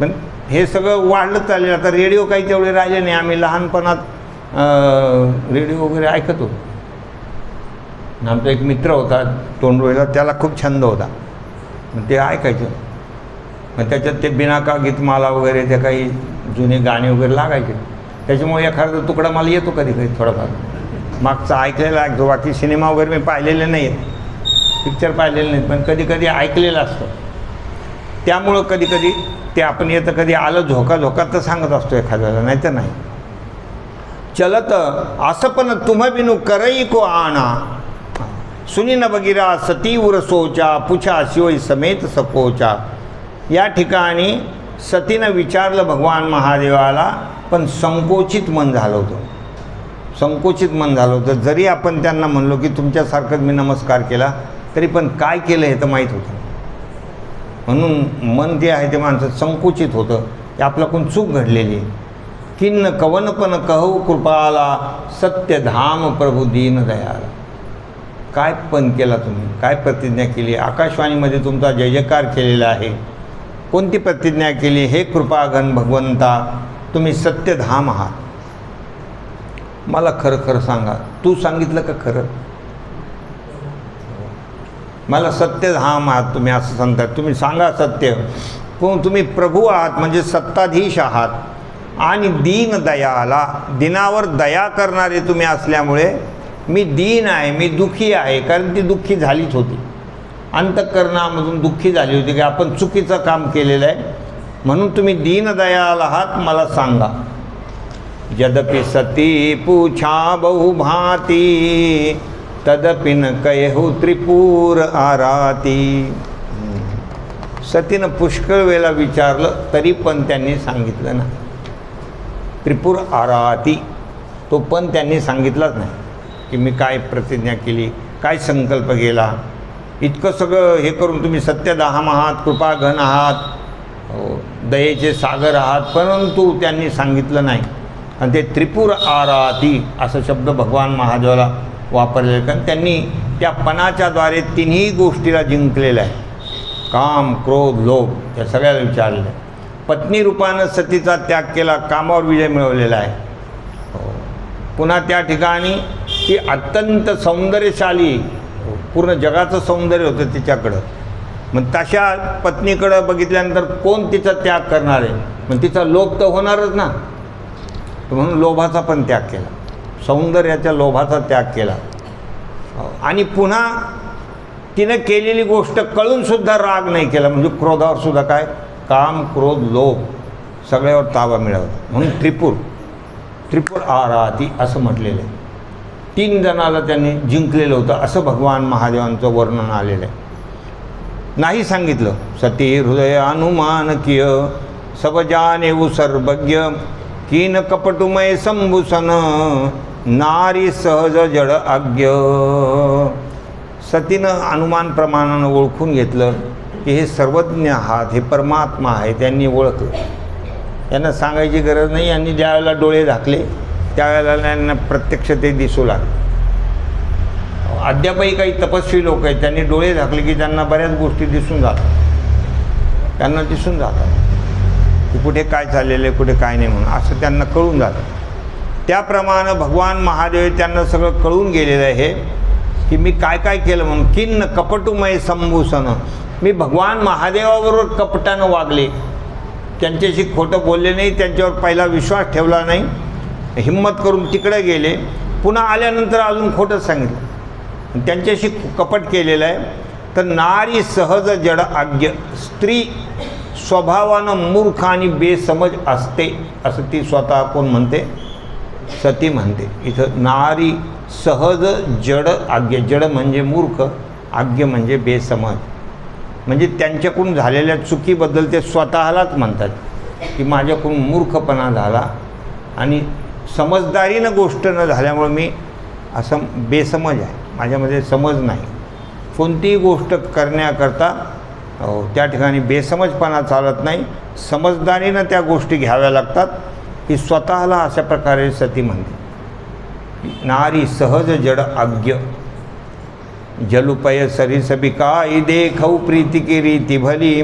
पण हे सगळं वाढलं चाललं. आता रेडिओ काही तेवढे राहिले नाही. आम्ही लहानपणात रेडिओ वगैरे ऐकत होतो. आमचा एक मित्र होता तोंडोळीला, त्याला खूप छंद होता, मग ते ऐकायचं. मग त्याच्यात ते बिनाका गीतमाला वगैरे ते काही जुने गाणे वगैरे लागायचे. त्याच्यामुळे एखादा तुकडा मला येतो कधी कधी थोडाफार. मागचा ऐकलेला ऐकतो. बाकी सिनेमा वगैरे मी पाहिलेले नाही आहेत, पिक्चर पाहिलेले नाहीत, पण कधी कधी ऐकलेलं असतं. त्यामुळं कधी कधी ते आपण येतं, कधी आलं झोका तर सांगत असतो एखाद्याला, नाही तर नाही. चलत असं पण तुम्हा बिनू करई को आणा, सुनी न बगिरा सती उर सोचा, पुछा शिवई समेत सपोचा. या ठिकाणी सतीनं विचारलं भगवान महादेवाला, पण संकोचित मन झालं होतं. संकोचित मन झालं होतं. जरी आपण त्यांना म्हणलो की तुमच्यासारखंच मी नमस्कार केला, तरी पण काय केलं हे तर माहीत होतं. म्हणून मन जे आहे ते माणसं संकुचित होतं, ते आपल्याकडून चूक घडलेली. किन्न कवन पण कहू कृपाला, सत्यधाम प्रभू दीन दयाला. काय पण केला तुम्ही, काय प्रतिज्ञा केली. आकाशवाणीमध्ये तुमचा जय जयकार केलेला आहे. कोणती प्रतिज्ञा केली. हे कृपाघन भगवंता, तुम्ही सत्यधाम आहात. मला खरं खरं सांगा, तू सांगितलं का खरं? मला सत्यधाम आहात तुम्ही असं सांगतात. तुम्ही सांगा सत्य. पण तुम्ही प्रभू आहात म्हणजे सत्ताधीश आहात. आणि दीन दयाला, दिनावर दया करणारे तुम्ही असल्यामुळे मी दीन आहे, मी दुःखी आहे. कारण ती दुःखी झालीच होती, अंतःकरणामधून दुःखी झाली होती की आपण चुकीचं काम केलेलं आहे. म्हणून तुम्ही दीनदयाल आहात. मला सांगा. यद्यपि सती पूछा बहुभाती, तदपि न कयहु त्रिपुर आराती. सतीनं पुष्कळ वेळा विचारलं, तरी पण त्यांनी सांगितलं नाही. त्रिपुर आराती, तो पण त्यांनी सांगितलंच नाही की मी काय प्रतिज्ञा केली, काय संकल्प केला. इतकं सगळं हे करून तुम्ही सत्यधाम आहात, कृपाघन आहात, दयेचे सागर आहात, परंतु त्यांनी सांगितलं नाही. आणि ते त्रिपुर आराती असा शब्द भगवान महादेवाला वापरलेला, कारण त्यांनी त्या पणाच्याद्वारे तिन्ही गोष्टीला जिंकलेलं आहे. काम, क्रोध, लोभ या सगळ्याला विचारलेलं आहे. पत्नी रूपानं सतीचा त्याग केला, कामावर विजय मिळवलेला आहे. पुन्हा त्या ठिकाणी ती अत्यंत सौंदर्यशाली, पूर्ण जगाचं सौंदर्य होतं तिच्याकडं. मग तशा पत्नीकडं बघितल्यानंतर कोण तिचा त्याग करणार आहे? मग तिचा लोभ तर होणारच ना. म्हणून लोभाचा पण त्याग केला, सौंदर्याच्या लोभाचा त्याग केला. आणि पुन्हा तिनं केलेली गोष्ट कळूनसुद्धा राग नाही केला. म्हणजे क्रोधावर सुद्धा काय, काम, क्रोध, लोभ सगळ्यावर ताबा मिळवला. म्हणून त्रिपुर आराती असं म्हटलेलं आहे. 3 जणाला त्यांनी जिंकलेलं होतं असं भगवान महादेवांचं वर्णन आलेलं आहे. नाही सांगितलं. सती हृदय अनुमान किय, सब जानेऊ सर्वज्ञ, कीन कपटुमय संभूषण, नारी सहज जड आज्ञ. सतीनं अनुमान प्रमाणानं ओळखून घेतलं की हे सर्वज्ञ आहात, हे परमात्मा आहे. त्यांनी ओळखलं. त्यांना सांगायची गरज नाही. यांनी ज्यावेळेला डोळे झाकले त्यावेळेला त्यांना प्रत्यक्ष ते दिसू लागले. अद्यापही काही तपस्वी लोक आहेत, त्यांनी डोळे झाकले की त्यांना बऱ्याच गोष्टी दिसून जातात. त्यांना दिसून जातात की कुठे काय चाललेलं आहे, कुठे काय नाही म्हणून असं त्यांना कळून जातं. त्याप्रमाणे भगवान महादेव त्यांना सगळं कळून गेलेलं आहे की मी काय काय केलं म्हणून. किन्न कपटुमय संभूषण, मी भगवान महादेवाबरोबर कपटानं वागले, त्यांच्याशी खोटं बोलले नाही, त्यांच्यावर पहिला विश्वास ठेवला नाही, हिम्मत करून तिकडे गेले. पुन्हा आल्यानंतर अजून खोटंच सांगितलं, त्यांच्याशी कपट केलेलं आहे. तर नारी सहज जड आज्ञ, स्त्री स्वभावानं मूर्ख आणि बेसमज असते असं ती स्वतः कोण म्हणते? सती म्हणते. इथं नारी सहज जड आज्ञ, जड म्हणजे मूर्ख, आज्ञ म्हणजे बेसमज. म्हणजे त्यांच्याकडून झालेल्या चुकीबद्दल ते स्वतःलाच म्हणतात की माझ्याकडून मूर्खपणा झाला आणि समजदारीनं गोष्ट न झाल्यामुळे मी असं बेसमज आहे, माझ्यामध्ये समज नाही. कोणतीही गोष्ट करण्याकरता त्या ठिकाणी बेसमजपणा चालत नाही, समजदारीनं त्या गोष्टी घ्याव्या लागतात. ही स्वतःला अशा प्रकारे सती म्हणते. नारी सहज जड आज्ञ, जलुपय सरिस बिकाई देखौ प्रीति की रीति भली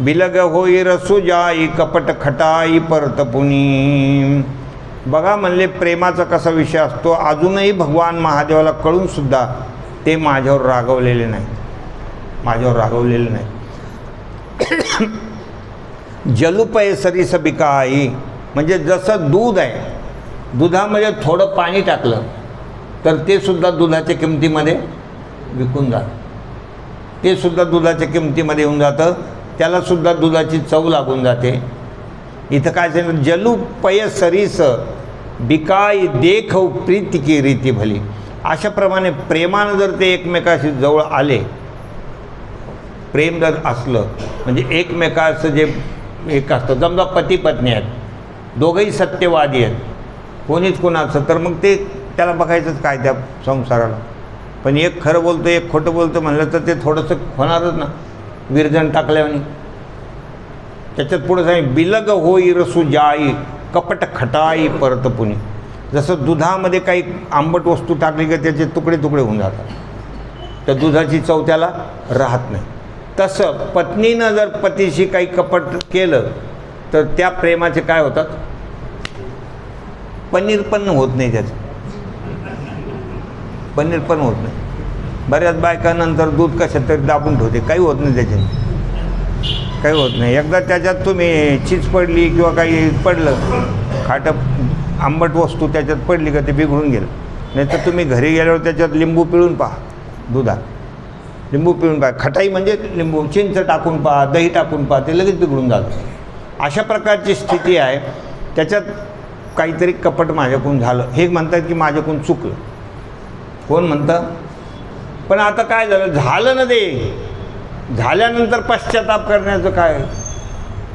बिलग होई रसू जाई कपट खटाई परत पुनी. बघा म्हणले प्रेमाचा कसा विषय असतो. अजूनही भगवान महादेवाला कळून सुद्धा ते माझ्यावर रागवलेले नाही, माझ्यावर रागवलेले नाही. जलुपय सरिस बिकाई म्हणजे जसं दूध आहे, दुधामध्ये थोडं पाणी टाकलं तर ते सुद्धा दुधाच्या किमतीमध्ये विकून जातं, ते सुद्धा दुधाच्या किमतीमध्ये येऊन जातं, त्याला सुद्धा दुधाची चव लागून जाते. इथं काय सांगितलं, जलुपय सरिस बिकाई देखौ प्रीति की रीती भली. अशाप्रमाणे प्रेमानं जर ते एकमेकाशी जवळ आले, प्रेम जर असलं म्हणजे एकमेकाचं जे एक असतं, समजा पती पत्नी आहेत, दोघंही सत्यवादी आहेत, कोणीच कोणाचं, तर मग ते त्याला बघायचंच काय त्या संसाराला. पण एक खरं बोलतं एक खोटं बोलतं म्हणलं तर ते थोडंसं होणारच ना, विरजण टाकल्याने. त्याच्यात पुढं सांगितलं, बिलग होई रसू जाई कपट खटाई परत पुनी. जसं दुधामध्ये काही आंबट वस्तू टाकली की त्याचे तुकडे तुकडे होऊन जातात, तर दुधाची चव त्याला राहत नाही. तसं पत्नीनं जर पतीशी काही कपट केलं तर त्या प्रेमाचे काय होतात, पनीर पण होत नाही, त्याचं पनीर पण होत नाही. बऱ्याच बायकांनंतर दूध कशात तरी दाबून ठेवते, काही होत नाही त्याच्याने, काही होत नाही. एकदा त्याच्यात तुम्ही चीज पडली किंवा काही पडलं, खाटं आंबट वस्तू त्याच्यात पडली का ते बिघडून गेलं. नाही तर तुम्ही घरी गेल्यावर त्याच्यात लिंबू पिळून पहा, दुधात लिंबू पिळून पहा, खटाई म्हणजे लिंबू, चिंच टाकून पहा, दही टाकून पहा, ते लगेच बिघडून जातं. अशा प्रकारची स्थिती आहे. त्याच्यात काहीतरी कपट माझ्याकडून झालं, हे म्हणतात की माझ्याकडून चुकलं, कोण म्हणतं. पण आता काय झालं, झालं ना ते, झाल्यानंतर पश्चाताप करण्याचं काय,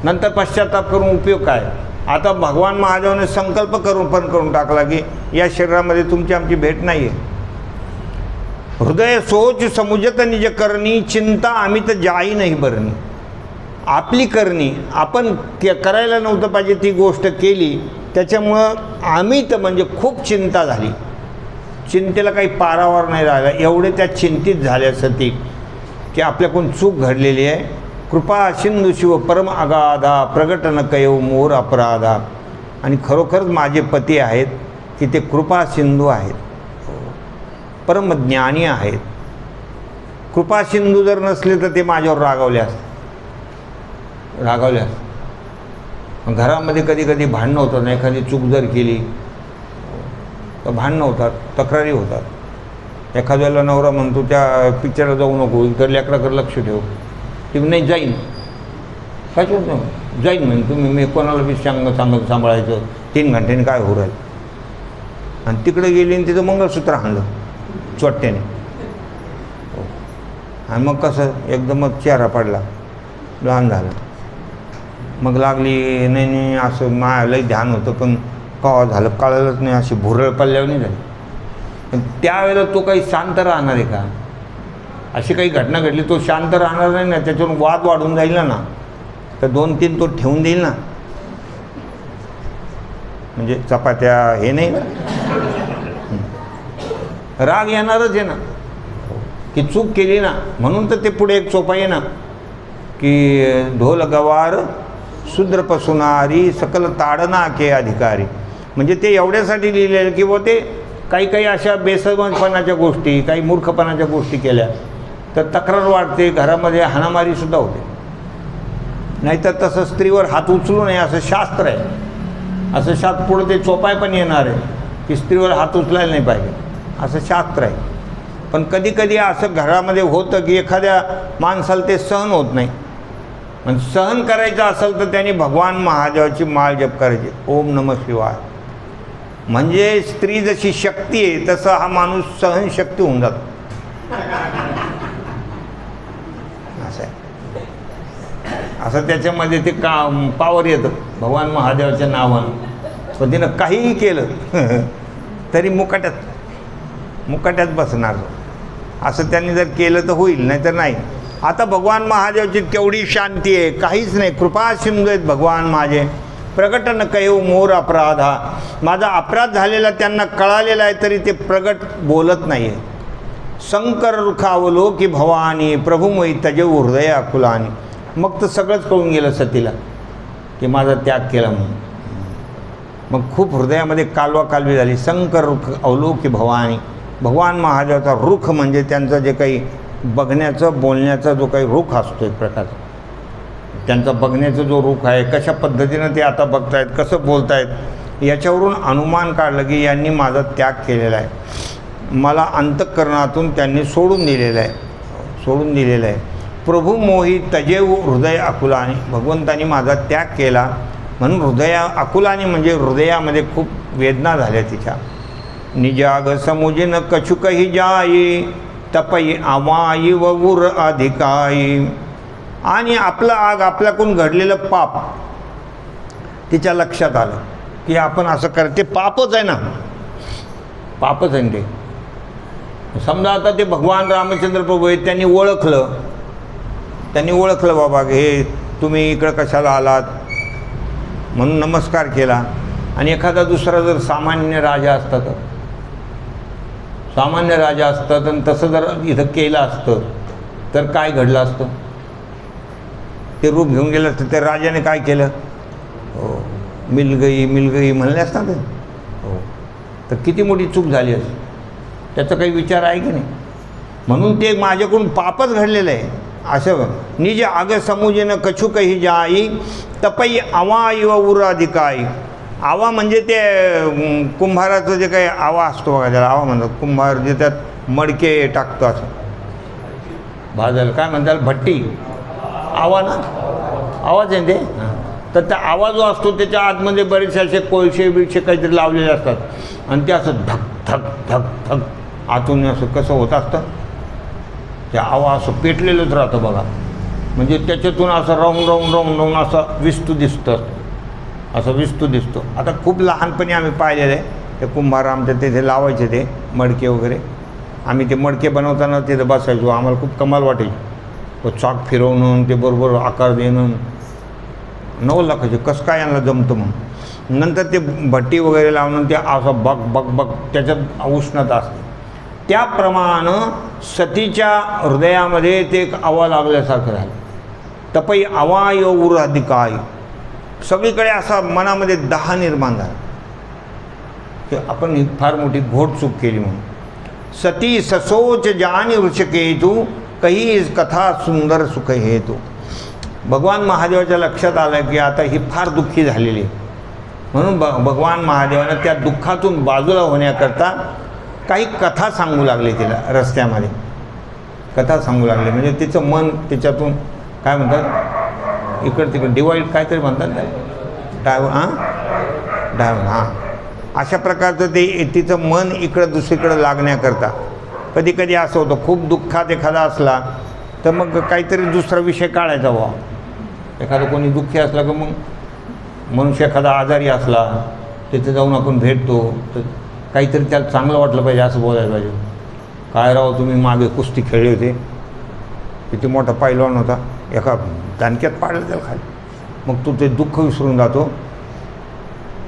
नंतर पश्चाताप करून उपयोग काय. आता भगवान महादेवाने संकल्प करून टाकला की या शरीरामध्ये तुमची आमची भेट नाही आहे. हृदय सोच समुजत निज करणी चिंता आम्ही तर जाई नाही बरणी. आपली करणी आपण करायला नव्हतं पाहिजे ती गोष्ट केली, त्याच्यामुळं आम्ही तर म्हणजे खूप चिंता झाली, चिंतेला काही पारावर नाही राहिला. एवढे त्या चिंतित झाल्यासाठी की आपल्याकडून चूक घडलेली आहे. कृपा सिंधू शिव परम अगाधा प्रगट न कयो मोर अपराधा. आणि खरोखरच माझे पती आहेत की ते कृपा सिंधू आहेत, परम ज्ञानी आहेत. कृपा सिंधू जर नसले तर ते माझ्यावर रागावले असते. घरामध्ये कधी कधी भांडणं होतात, एखादी चूक जर केली तर भांडणं होतात, तक्रारी होतात. एखाद्या वेळेला नवरा म्हणतो त्या पिक्चरला जाऊ नको, तर लेकराकडे लक्ष ठेव, ती नाही जाईन, काय होत जाईन म्हणजे तुम्ही, मी कोणाला बी सांभाळायचं, 3 घंट्याने काय होऊ राहिलं. आणि तिकडे गेली आणि तिथं मंगळसूत्र आणलं चोट्ट्याने, आणि मग कसं एकदमच चेहरा पडला, लहान झालं. मग लागली नाही असं लई ध्यान होतं, पण कवा झालं कळलंच नाही, अशी भुरळ पडल्यावर नाही झाली. पण त्यावेळेला तो काही शांत राहणार आहे का. अशी काही घटना घडली तो शांत राहणार नाही ना, त्याच्यावरून वाद वाढून जाईल ना, तर 2-3 तो ठेवून देईल ना. म्हणजे चपात्या हे नाही ना, राग येणारच आहे ना, की चूक केली ना. म्हणून तर ते पुढे एक चोपा आहे ना की ढोल गवार शूद्रपसुनारी सकल ताडना के अधिकारी. म्हणजे ते एवढ्यासाठी लिहिलेलं की व ते काही अशा बेसमजपणाच्या गोष्टी, काही मूर्खपणाच्या गोष्टी केल्या तर तक्रार वाढते, घरामध्ये हाणामारीसुद्धा होते. नाहीतर तसं स्त्रीवर हात उचलू नये असं शास्त्र आहे. असं शास्त्र पुढे ते चोपाय पण येणार आहे की स्त्रीवर हात उचलायला नाही पाहिजे, असं शास्त्र आहे. पण कधी कधी असं घरामध्ये होतं की एखाद्या माणसाला ते सहन होत नाही. पण सहन करायचं असेल तर त्यांनी भगवान महादेवाची माळ जप करायची, ओम नमः शिवाय. म्हणजे स्त्री जशी शक्ती आहे तसं हा माणूस सहनशक्ती होऊन जातो. असं आहे, असं त्याच्यामध्ये ते पावर येतं भगवान महादेवाच्या नावानं. पण तिनं काहीही केलं तरी मुकाट्यात बसणार. असं त्यांनी जर केलं तर होईल, नाही तर नाही. आता भगवान महादेवची केवढी शांती आहे, काहीच नाही. कृपा सिंधू आहेत भगवान माझे, प्रगट न कयो मोर अपराधा. माझा अपराध झालेला त्यांना कळालेला आहे तरी ते प्रगट बोलत नाही आहे. शंकर रुखावलो की भवानी प्रभुमयी तजेऊ हृदय आकुलानी. मग तर सगळंच कळून गेलं सतीला की माझा त्याग केला म्हणून. मग खूप हृदयामध्ये कालवाकालवी झाली. शंकर रुख अवलोकी भवानी. भगवान महादेवाचा रुख म्हणजे त्यांचं जे काही बघण्याचं बोलण्याचा जो काही रुख असतो एक प्रकारचा, त्यांचा बघण्याचा जो रुख आहे, कशा पद्धतीनं ते आता बघतायत, कसं बोलतायत, याच्यावरून अनुमान काढलं की यांनी माझा त्याग केलेला आहे, मला अंतःकरणातून त्यांनी सोडून दिलेलं आहे. प्रभू मोही तजेऊ हृदय आकुलानी. भगवंतानी माझा त्याग केला म्हणून आकुलानी म्हणजे हृदयामध्ये खूप वेदना झाल्या तिच्या. निजाग समुजिन कछुकही जाई तपई आवाई व उर अधिकाई. आणि आपलं आग, आपल्याकडून घडलेलं पाप तिच्या लक्षात आलं की आपण असं करते पापच आहे ना, पापच आहे ते. समजा आता ते भगवान रामचंद्र प्रभू आहेत, त्यांनी ओळखलं बाबा हे तुम्ही इकडं कशाला आलात म्हणून नमस्कार केला. आणि एखादा दुसरा जर सामान्य राजा असता आणि तसं जर इथं केलं असतं तर काय घडलं असतं? ते रूप घेऊन गेलं असतं. त्या राजाने काय केलं? हो, मिल गई म्हणले असतात हो, तर किती मोठी चूक झाली असती. त्याचा काही विचार आहे की नाही? म्हणून ते माझ्याकडून पापच घडलेलं आहे असं. निज आग समुजेनं कछुकही जाई तपई आवा व उराधिकाई. आवा म्हणजे ते कुंभाराचं जे काही आवा असतो बघा, त्याला आवा म्हणतात. कुंभार जे त्यात मडके टाकतो असं भाजायला काय म्हणतात, भट्टी. आवा ना, आवाज आहे ते. तर त्या आवाज जो असतो त्याच्या आतमध्ये बरेचसे असे कोळशे बिळशे काहीतरी लावलेले असतात आणि ते असं धक धक धक धक आतून असं कसं होत असतं, ते आवा असं पेटलेलंच राहतं बघा. म्हणजे त्याच्यातून असं राहून असं विस्तू दिसतो. आता खूप लहानपणी आम्ही पाहिलेलं आहे, ते कुंभार आमच्या तिथे लावायचे ते मडके वगैरे. आम्ही ते मडके बनवताना तिथे बसायचो. आम्हाला खूप कमाल वाटायची. तो चाक फिरवणं, ते बरोबर आकार देणं, 9 लाखाचे कसं काय यांना जमतं म्हणून. नंतर ते भट्टी वगैरे लावणं, ते असं बग त्याच्यात उष्णता असते. त्याप्रमाणे सतीच्या हृदयामध्ये ते एक आवा लागल्यासारखं राहिलं. तपई आवाय उर अधिकाय. सगळीकडे असा मनामध्ये दाह निर्माण झाला की आपण ही फार मोठी घोट चूक केली म्हणून. सती ससोच जानी वृषकेतू कही कथा सुंदर सुख हेतू. भगवान महादेवाच्या लक्षात आलं की आता ही फार दुःखी झालेली आहे. म्हणून भगवान महादेवानं त्या दुःखातून बाजूला होण्याकरता काही कथा सांगू लागले तिला. रस्त्यामध्ये कथा सांगू लागले म्हणजे तिचं मन त्याच्यातून काय म्हणतात, इकडं तिकडं डिवाईड काहीतरी म्हणतात ना, डायव्हर हां, अशा प्रकारचं ते तिचं मन इकडं दुसरीकडं लागण्याकरता. कधी कधी असं होतं, खूप दुःखात एखादा असला तर मग काहीतरी दुसरा विषय काढायचा व्हा. एखादं कोणी दुःखी असला की मग मनुष्य एखादा आजारी असला तिथे जाऊन आपण भेटतो, तर काहीतरी त्याला चांगलं वाटलं पाहिजे असं बोलायला पाहिजे. काय राव तुम्ही मागे कुस्ती खेळले होते, किती मोठा पैलवान होता, एका दानक्यात पाडलं त्याला खाली. मग तो ते दुःख विसरून जातो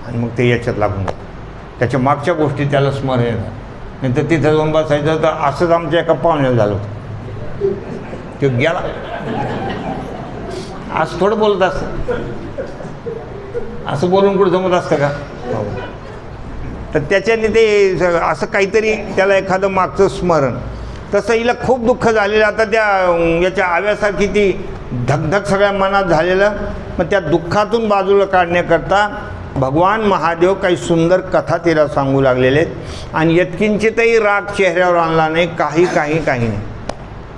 आणि मग ते याच्यात लागून जातो. त्याच्या मागच्या गोष्टी त्याला स्मरण येतात. नाही तर तिथं जाऊन बसायचं. तर असंच आमच्या एका पाहुण्याला झालं होतं. तो गेला, आज थोडं बोलत असतं, असं बोलून कुठं जमत असतं का? तर त्याच्याने ते असं काहीतरी त्याला एखादं मागचं स्मरण. तसं हिला खूप दुःख झालेलं. आता त्या याच्या आव्यासारखी ती धगधग सगळ्या मनात झालेलं. मग त्या दुःखातून बाजूला काढण्याकरता भगवान महादेव काही सुंदर कथा तिला सांगू लागलेले आहेत. आणि यत्किंचितही राग चेहऱ्यावर आणला नाही, काही नाही.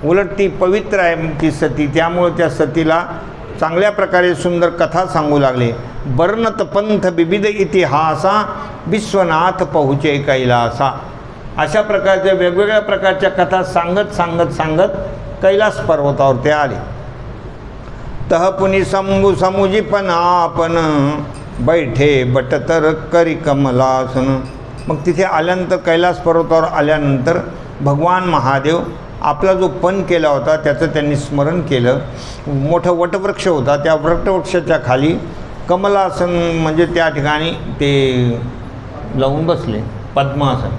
उलट ती पवित्र आहे ती सती. त्यामुळे त्या सतीला चांगल्या प्रकारे सुंदर कथा सांगू लागले. वर्णत पंथ विविध इतिहासा विश्वनाथ पहुचे कैलासा. अशा प्रकारच्या वेगवेगळ्या प्रकारच्या कथा सांगत कैलास पर्वतावर ते आले. तह पुनी समुजी पण आपण बैठे बटतर करी कमलासन. मग तिथे आल्यानंतर कैलास पर्वतावर आल्यानंतर भगवान महादेव आपला जो पण केला होता त्याचं त्यांनी स्मरण केलं. मोठा वटवृक्ष होता, त्या वटवृक्षाच्या खाली कमलासन म्हणजे त्या ठिकाणी ते लावून बसले. पद्मासन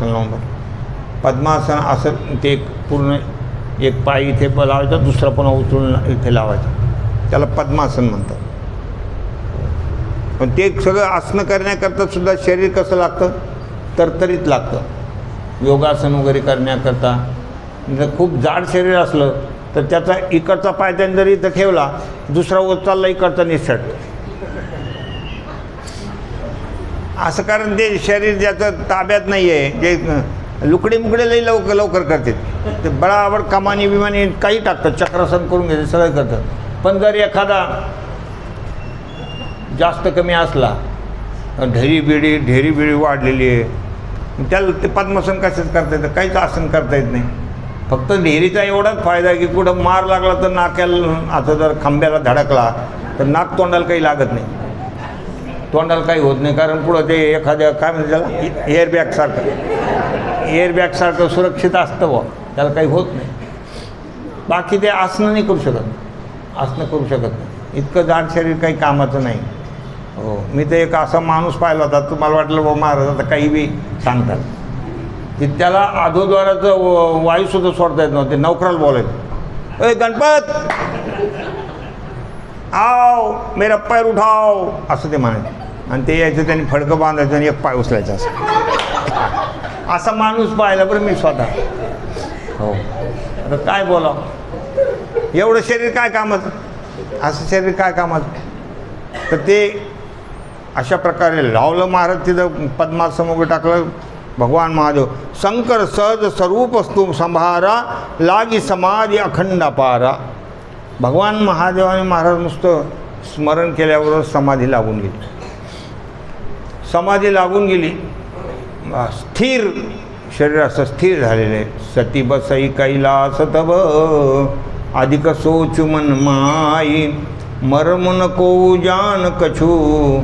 लावून बसले. पद्मासन असं ते पूर्ण एक पाय इथे लावायचा, दुसरा पुन्हा उचलून इथे लावायचा, त्याला पद्मासन म्हणतात. पण ते सगळं आसनं करण्याकरता सुद्धा शरीर कसं लागतं, तरतरीत लागतं. योगासन वगैरे करण्याकरता जर खूप जाड शरीर असलं तर त्याचा इकडचा पाय त्याने जरी इथं ठेवला, दुसरा उचलला इकडचा निसटतो. असं कारण ते शरीर ज्याचं ताब्यात नाही आहे, जे लुकडे मुकडे लई लवकर करतात, ते बळाबळ कमानी बिमानी काही टाकतात, चक्रासन करून घेतात, सगळं करतात. पण जर एखादा जास्त कमी असला, ढेरी बिडी वाढलेली आहे, त्याला ते पद्मासन कशाच करता येतं, काहीच आसन करता येत नाही. फक्त ढेरीचा एवढाच फायदा आहे की कुठं मार लागला तर नाक्याला, आता जर खांब्याला धडकला तर नाक तोंडाला काही लागत नाही, तोंडाला काही होत नाही, कारण पुढं ते एखाद्या काय म्हणते त्याला एअरबॅगसारखं सुरक्षित असतं बुवा, त्याला काही होत नाही. बाकी ते आसनं नाही करू शकत, आसनं करू शकत नाही, इतकं जाड शरीर काही कामाचं नाही. हो, मी तर एक असा माणूस पाहिला होता, तुम्हाला वाटलं बाबा महाराज आता काही बी सांगतात, की त्याला अधोद्वाराचं वायूसुद्धा सोडता येत नव्हते, नौकराला बोलायचं, ए गणपत आओ मेरा पैर उठाओ, असं ते म्हणायचं. आणि ते यायचं त्यांनी फडकं बांधायचं आणि एक पाय उचलायचा, असं असा माणूस पाहिला बरं मी स्वतः. हो, आता काय बोलावं, एवढं शरीर काय कामाचं, असं शरीर काय कामाचं. तर ते अशा प्रकारे लावलं महाराज, तिथं पद्मासन टाकलं. भगवान महादेव शंकर सहज स्वरूप वस्तू संभारा, लागी समाधी अखंड पारा. भगवान महादेवाने महाराज नुसतं स्मरण केल्यावर समाधी लागून गेली, समाधी लागून गेली, स्थिर शरीर असं स्थिर झालेलं आहे. सती बसई कैलास तब अधिक सोच मन माई, मर्म नको जान कछू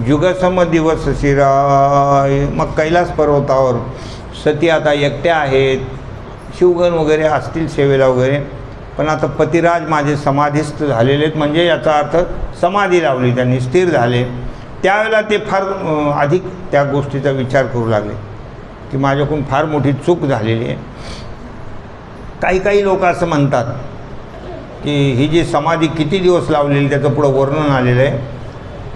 जुगसम दिवस शिराय. मग कैलास पर्वतावर सती आता एकट्या आहेत, शिवगण वगैरे असतील सेवेला वगैरे, पण आता पतिराज माझे समाधीस्थ झालेले आहेत, म्हणजे याचा अर्थ समाधी लावली त्यांनी, स्थिर झाले. त्यावेळेला ते फार अधिक त्या गोष्टीचा विचार करू लागले की माझ्याकडून फार मोठी चूक झालेली आहे. काही लोक असं म्हणतात की ही जी समाधी किती दिवस लावलेली त्याचं पुढं वर्णन आलेलं आहे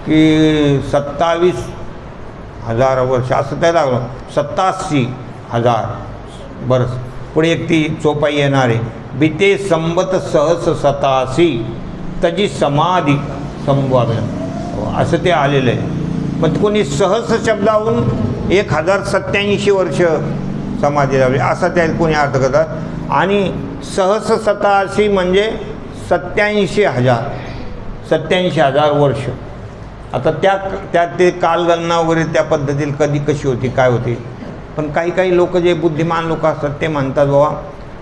की 27,000 वर्ष असं त्या लागलं, 87,000 बरस. पुढे एक ती चोपाई येणार आहे, बिते संबत सहस 87 तजी समाधी संभाव्य, असं ते आलेलं आहे. मग कोणी सहस शब्दावरून 1087 वर्ष समाधी लावली असा त्या कोणी अर्थ करतात. आणि सहस 87 म्हणजे 87,000 वर्ष. आता त्या ते कालगणना वगैरे त्या पद्धतीने कशी होती काय होती. पण काही लोक जे बुद्धिमान लोक असतात ते म्हणतात बाबा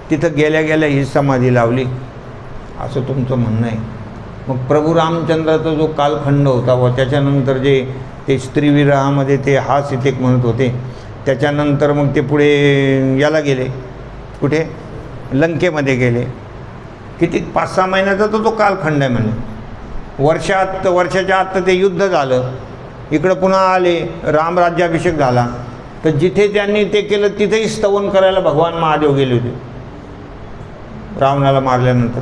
तिथं गेल्या ही समाधी लावली, असं तुमचं म्हणणं आहे. मग प्रभू रामचंद्राचा जो कालखंड होता व त्याच्यानंतर जे ते स्त्रीविरहामध्ये ते हा सीतेक म्हणत होते, त्याच्यानंतर मग ते पुढे याला गेले, कुठे लंकेमध्ये गेले. किती 5-6 महिन्याचा तो कालखंड आहे म्हणजे. वर्षाच्या आत ते युद्ध झालं, इकडं पुन्हा आले, रामराज्याभिषेक झाला. तर जिथे त्यांनी ते केलं तिथेही स्तवन करायला भगवान महादेव गेले होते रावणाला मारल्यानंतर.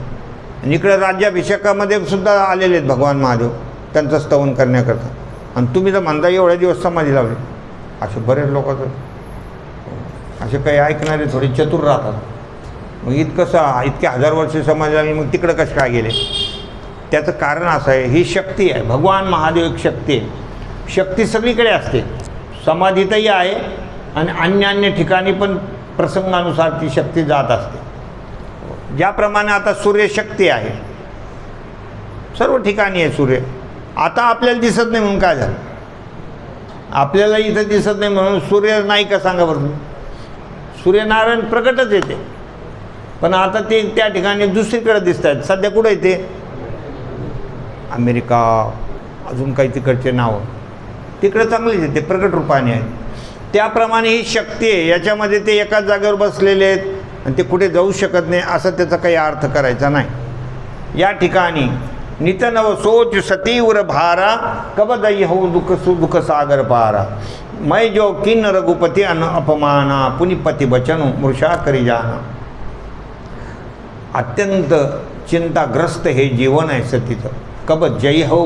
आणि इकडे राज्याभिषेकामध्ये सुद्धा आलेले आहेत भगवान महादेव त्यांचं स्तवन करण्याकरता. आणि तुम्ही तर म्हणता एवढ्या दिवस समाधी लावली. असे बरेच लोक असे काही ऐकणारे थोडे चतुर राहतात. मग इतक्या 1000 वर्ष समाधी लागली, मग तिकडं कसं काय गेले. त्याचं कारण असं आहे, ही शक्ती आहे. भगवान महादेव एक शक्ती आहे. शक्ती सगळीकडे असते, समाधीतही आहे आणि अन्य ठिकाणी पण प्रसंगानुसार ती शक्ती जात असते. ज्याप्रमाणे आता सूर्यशक्ती आहे, सर्व ठिकाणी आहे सूर्य. आता आपल्याला दिसत नाही म्हणून काय झालं, आपल्याला इथं दिसत नाही म्हणून सूर्य नाही का सांगा बरं. सूर्यनारायण प्रकटच येते, पण आता ते त्या ठिकाणी दुसरीकडे दिसत आहेत. सध्या कुठं येते, अमेरिका, अजून काही तिकडचे नावं, तिकडे चांगलेच येते, प्रकट रूपाने आहेत. त्याप्रमाणे ही शक्ती आहे. याच्यामध्ये ते एकाच जागेवर बसलेले आहेत आणि ते कुठे जाऊ शकत नाही, असं त्याचा काही अर्थ करायचा नाही. या ठिकाणी नितनव सोच सतीव्र भारा, कब दई हो दुख सागर पारा। मैं जो किन रघुपति अन अपमाना, पुनि पति बचन मृषा करी जाना। अत्यंत चिंताग्रस्त हे जीवन आहे सतीचं। कब जय हो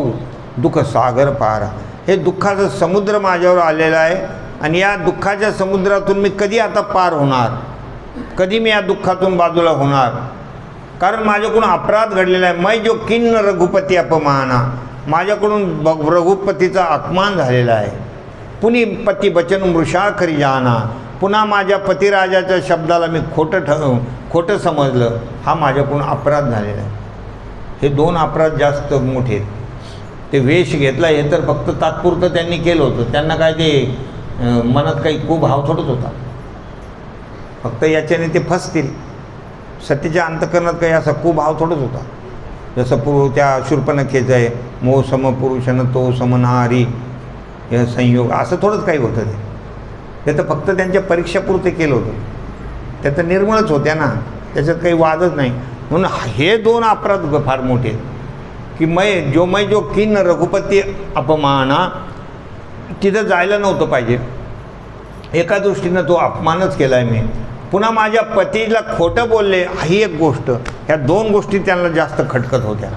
दुःख सागर पारा, हे दुःखाचं समुद्र माझ्यावर आलेलं आहे आणि या दुःखाच्या समुद्रातून मी कधी आता पार होणार, कधी मी या दुःखातून बाजूला होणार, कारण माझ्याकडून अपराध घडलेला आहे। मैं जो किन्न रघुपती अपमाना, माझ्याकडून रघुपतीचा अपमान झालेला आहे। पुनि पती बचन मृषा खरी जाना, पुन्हा माझ्या पतिराजाच्या शब्दाला मी खोटं समजलं, हा माझ्याकडून अपराध झालेला आहे। हे दोन अपराध जास्त मोठे आहेत। ते वेश घेतला हे तर फक्त तात्पुरतं त्यांनी केलं होतं, त्यांना काय ते मनात काही कुभाव थोडंच होता, फक्त याच्याने ते फसतील। सतीच्या अंतकरणात काही असा कुभाव थोडंच होता, जसं त्या शूर्पणखेचं आहे, मोह सम पुरुषन तो समनारी हे संयोग, असं थोडंच काही होतं ते तर फक्त त्यांच्या परीक्षापुरते केलं होतं, त्या तर निर्मळच होत्या ना, त्याच्यात काही वादच नाही। म्हणून हे दोन अपराध फार मोठे आहेत की मैं जो किन रघुपती अपमाना, तिथं जायला नव्हतं पाहिजे, एका दृष्टीनं तो अपमानच केला आहे मी। पुन्हा माझ्या पतीला खोटं बोलले, ही एक गोष्ट, ह्या दोन गोष्टी त्यांना जास्त खटकत होत्या।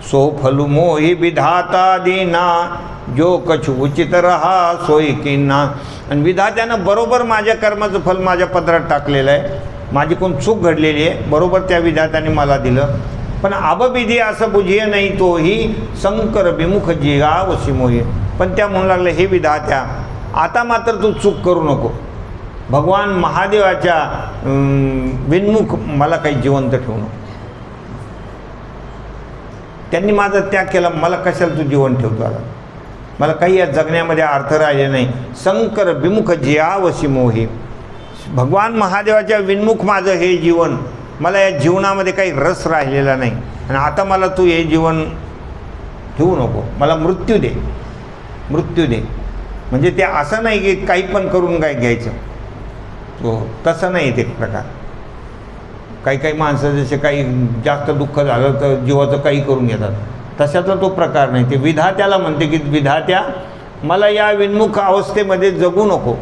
सो फलू मोही विधाता दीना, जो कछु उचित रहा सोई किन्ना। आणि विधात्यानं बरोबर माझ्या कर्माचं फल माझ्या पदरात टाकलेलं आहे, माझी कोण चूक घडलेली आहे, बरोबर त्या विधात्याने मला दिलं। पण अबविधी असं बुझिये नाही तोही, शंकर विमुख जिगा वशी मोही। पण त्या म्हणू लागले, हे विधात्या आता मात्र तू चूक करू नको, भगवान महादेवाच्या विन्मुख मला काही जिवंत ठेवू नको। त्यांनी माझा त्याग केला, मला कशाला तू जीवन ठेवतो, आला मला काही या जगण्यामध्ये अर्थ राहिले नाही। शंकर विमुख जियावशी मोही, भगवान महादेवाच्या विन्मुख माझं हे जीवन, मला या जीवनामध्ये काही रस राहिलेला नाही आणि आता मला तू हे जीवन ठेवू नको, मला मृत्यू दे, मृत्यू दे। म्हणजे ते असं नाही की काही पण करून काय घ्यायचं, तो तसं नाही ते प्रकार। काही माणसं जसे काही जास्त दुःख झालं तर जीवाचं काही करून घेतात, तशातला तो प्रकार नाही। ते विधात्याला म्हणते की विधात्या मला या विन्मुख अवस्थेमध्ये जगू नको,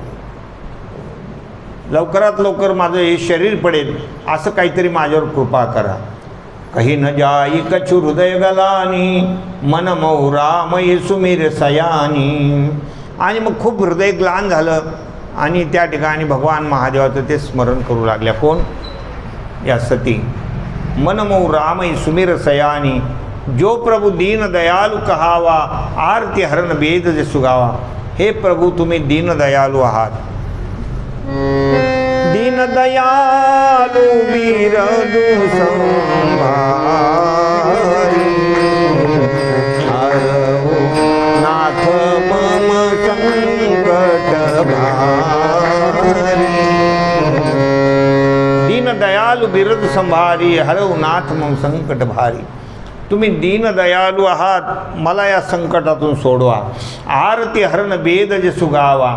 लवकरात लवकर माझं हे शरीर पडेल असं काहीतरी माझ्यावर कृपा करा। कही न जाई कछु हृदय गलानी, मन मौरामयी सुमीर सयानी। आणि मग खूप हृदय ग्लान झालं आणि त्या ठिकाणी भगवान महादेवाचं ते स्मरण करू लागल्या। कोण? या सती। मन मौरामयी सुमीर सयानी, जो प्रभु दीन दयालु कहावा, आरती हरण वेद जे सुगावा। हे प्रभु तुम्ही दीन दयालु आहात, दीन दयालु बिरदु संभारी, हरहु नाथ मम संकट भारी। दीन दयालु बिरद संभारी, हरहु नाथ मम संकट भारी। तुम्ही दीन दयालु आहात, मला या संकटातून सोडवा। आरती हरण वेद जे सुगावा,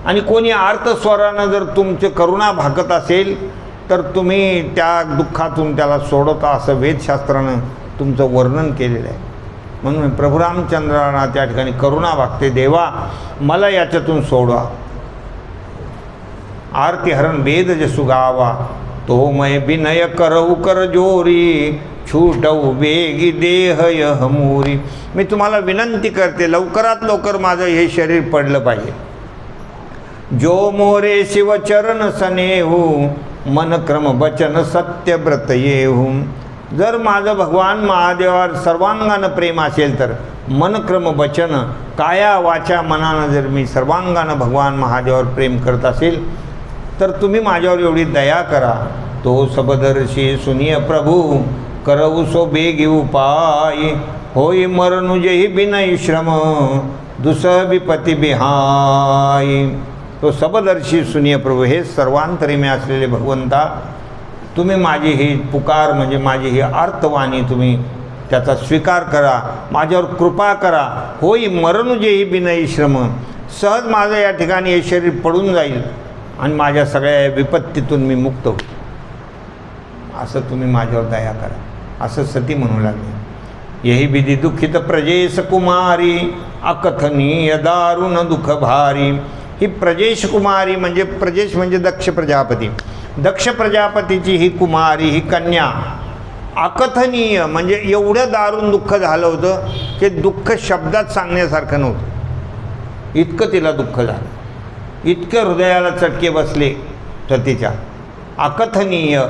आणि कोणी आर्तस्वरानं जर तुमचे करुणा भागत असेल तर तुम्ही त्या दुःखातून त्याला सोडवता, असं वेदशास्त्रानं तुमचं वर्णन केलेलं आहे। म्हणून प्रभू रामचंद्रांना त्या ठिकाणी करुणा भागते, देवा मला याच्यातून सोडवा। आरती हरण वेद जे सुगावा, तो मैं विनय करऊ कर जोरी, छूटऊ बेगी देह यह मोरी। मी तुम्हाला विनंती करते, लवकरात लवकर माझं हे शरीर पडलं पाहिजे। जो मोरे शिवचरण सनेहू, मन क्रम वचन सत्य व्रत येहू। जर माझं भगवान महादेवावर सर्वांगानं प्रेम असेल तर मनक्रम वचन, काया वाचा मनानं जर मी सर्वांगानं भगवान महादेवावर प्रेम करत असेल तर तुम्ही माझ्यावर एवढी दया करा। तो सबदर्शी सुनिय प्रभू, करऊ सो बेगी उपाय, होई मरनुजही बिनय श्रम, दुसह विपती बिहाय। तो सबदर्शी सुनिय प्रभू, हे सर्वांतरीमे असलेले भगवंता, तुम्ही माझी ही पुकार म्हणजे माझी ही आर्तवाणी तुम्ही त्याचा स्वीकार करा, माझ्यावर कृपा करा। होई मरनुजेही बिनय श्रम, सहज माझं या ठिकाणी हे शरीर पडून जाईल आणि माझ्या सगळ्या विपत्तीतून मी मुक्त होईल, असं तुम्ही माझ्यावर दया करा, असं सती म्हणू लागले। यही विधी दुखित प्रजेश कुमारी अकथनीय दारुण दुःख भारी. ही प्रजेश कुमारी म्हणजे प्रजेश म्हणजे दक्ष प्रजापती. दक्ष प्रजापतीची ही कुमारी ही कन्या अकथनीय म्हणजे एवढं दारुण दुःख झालं होतं की दुःख शब्दात सांगण्यासारखं नव्हतं. इतकं तिला दुःख झालं, इतकं हृदयाला चटके बसले सतीच्या. अकथनीय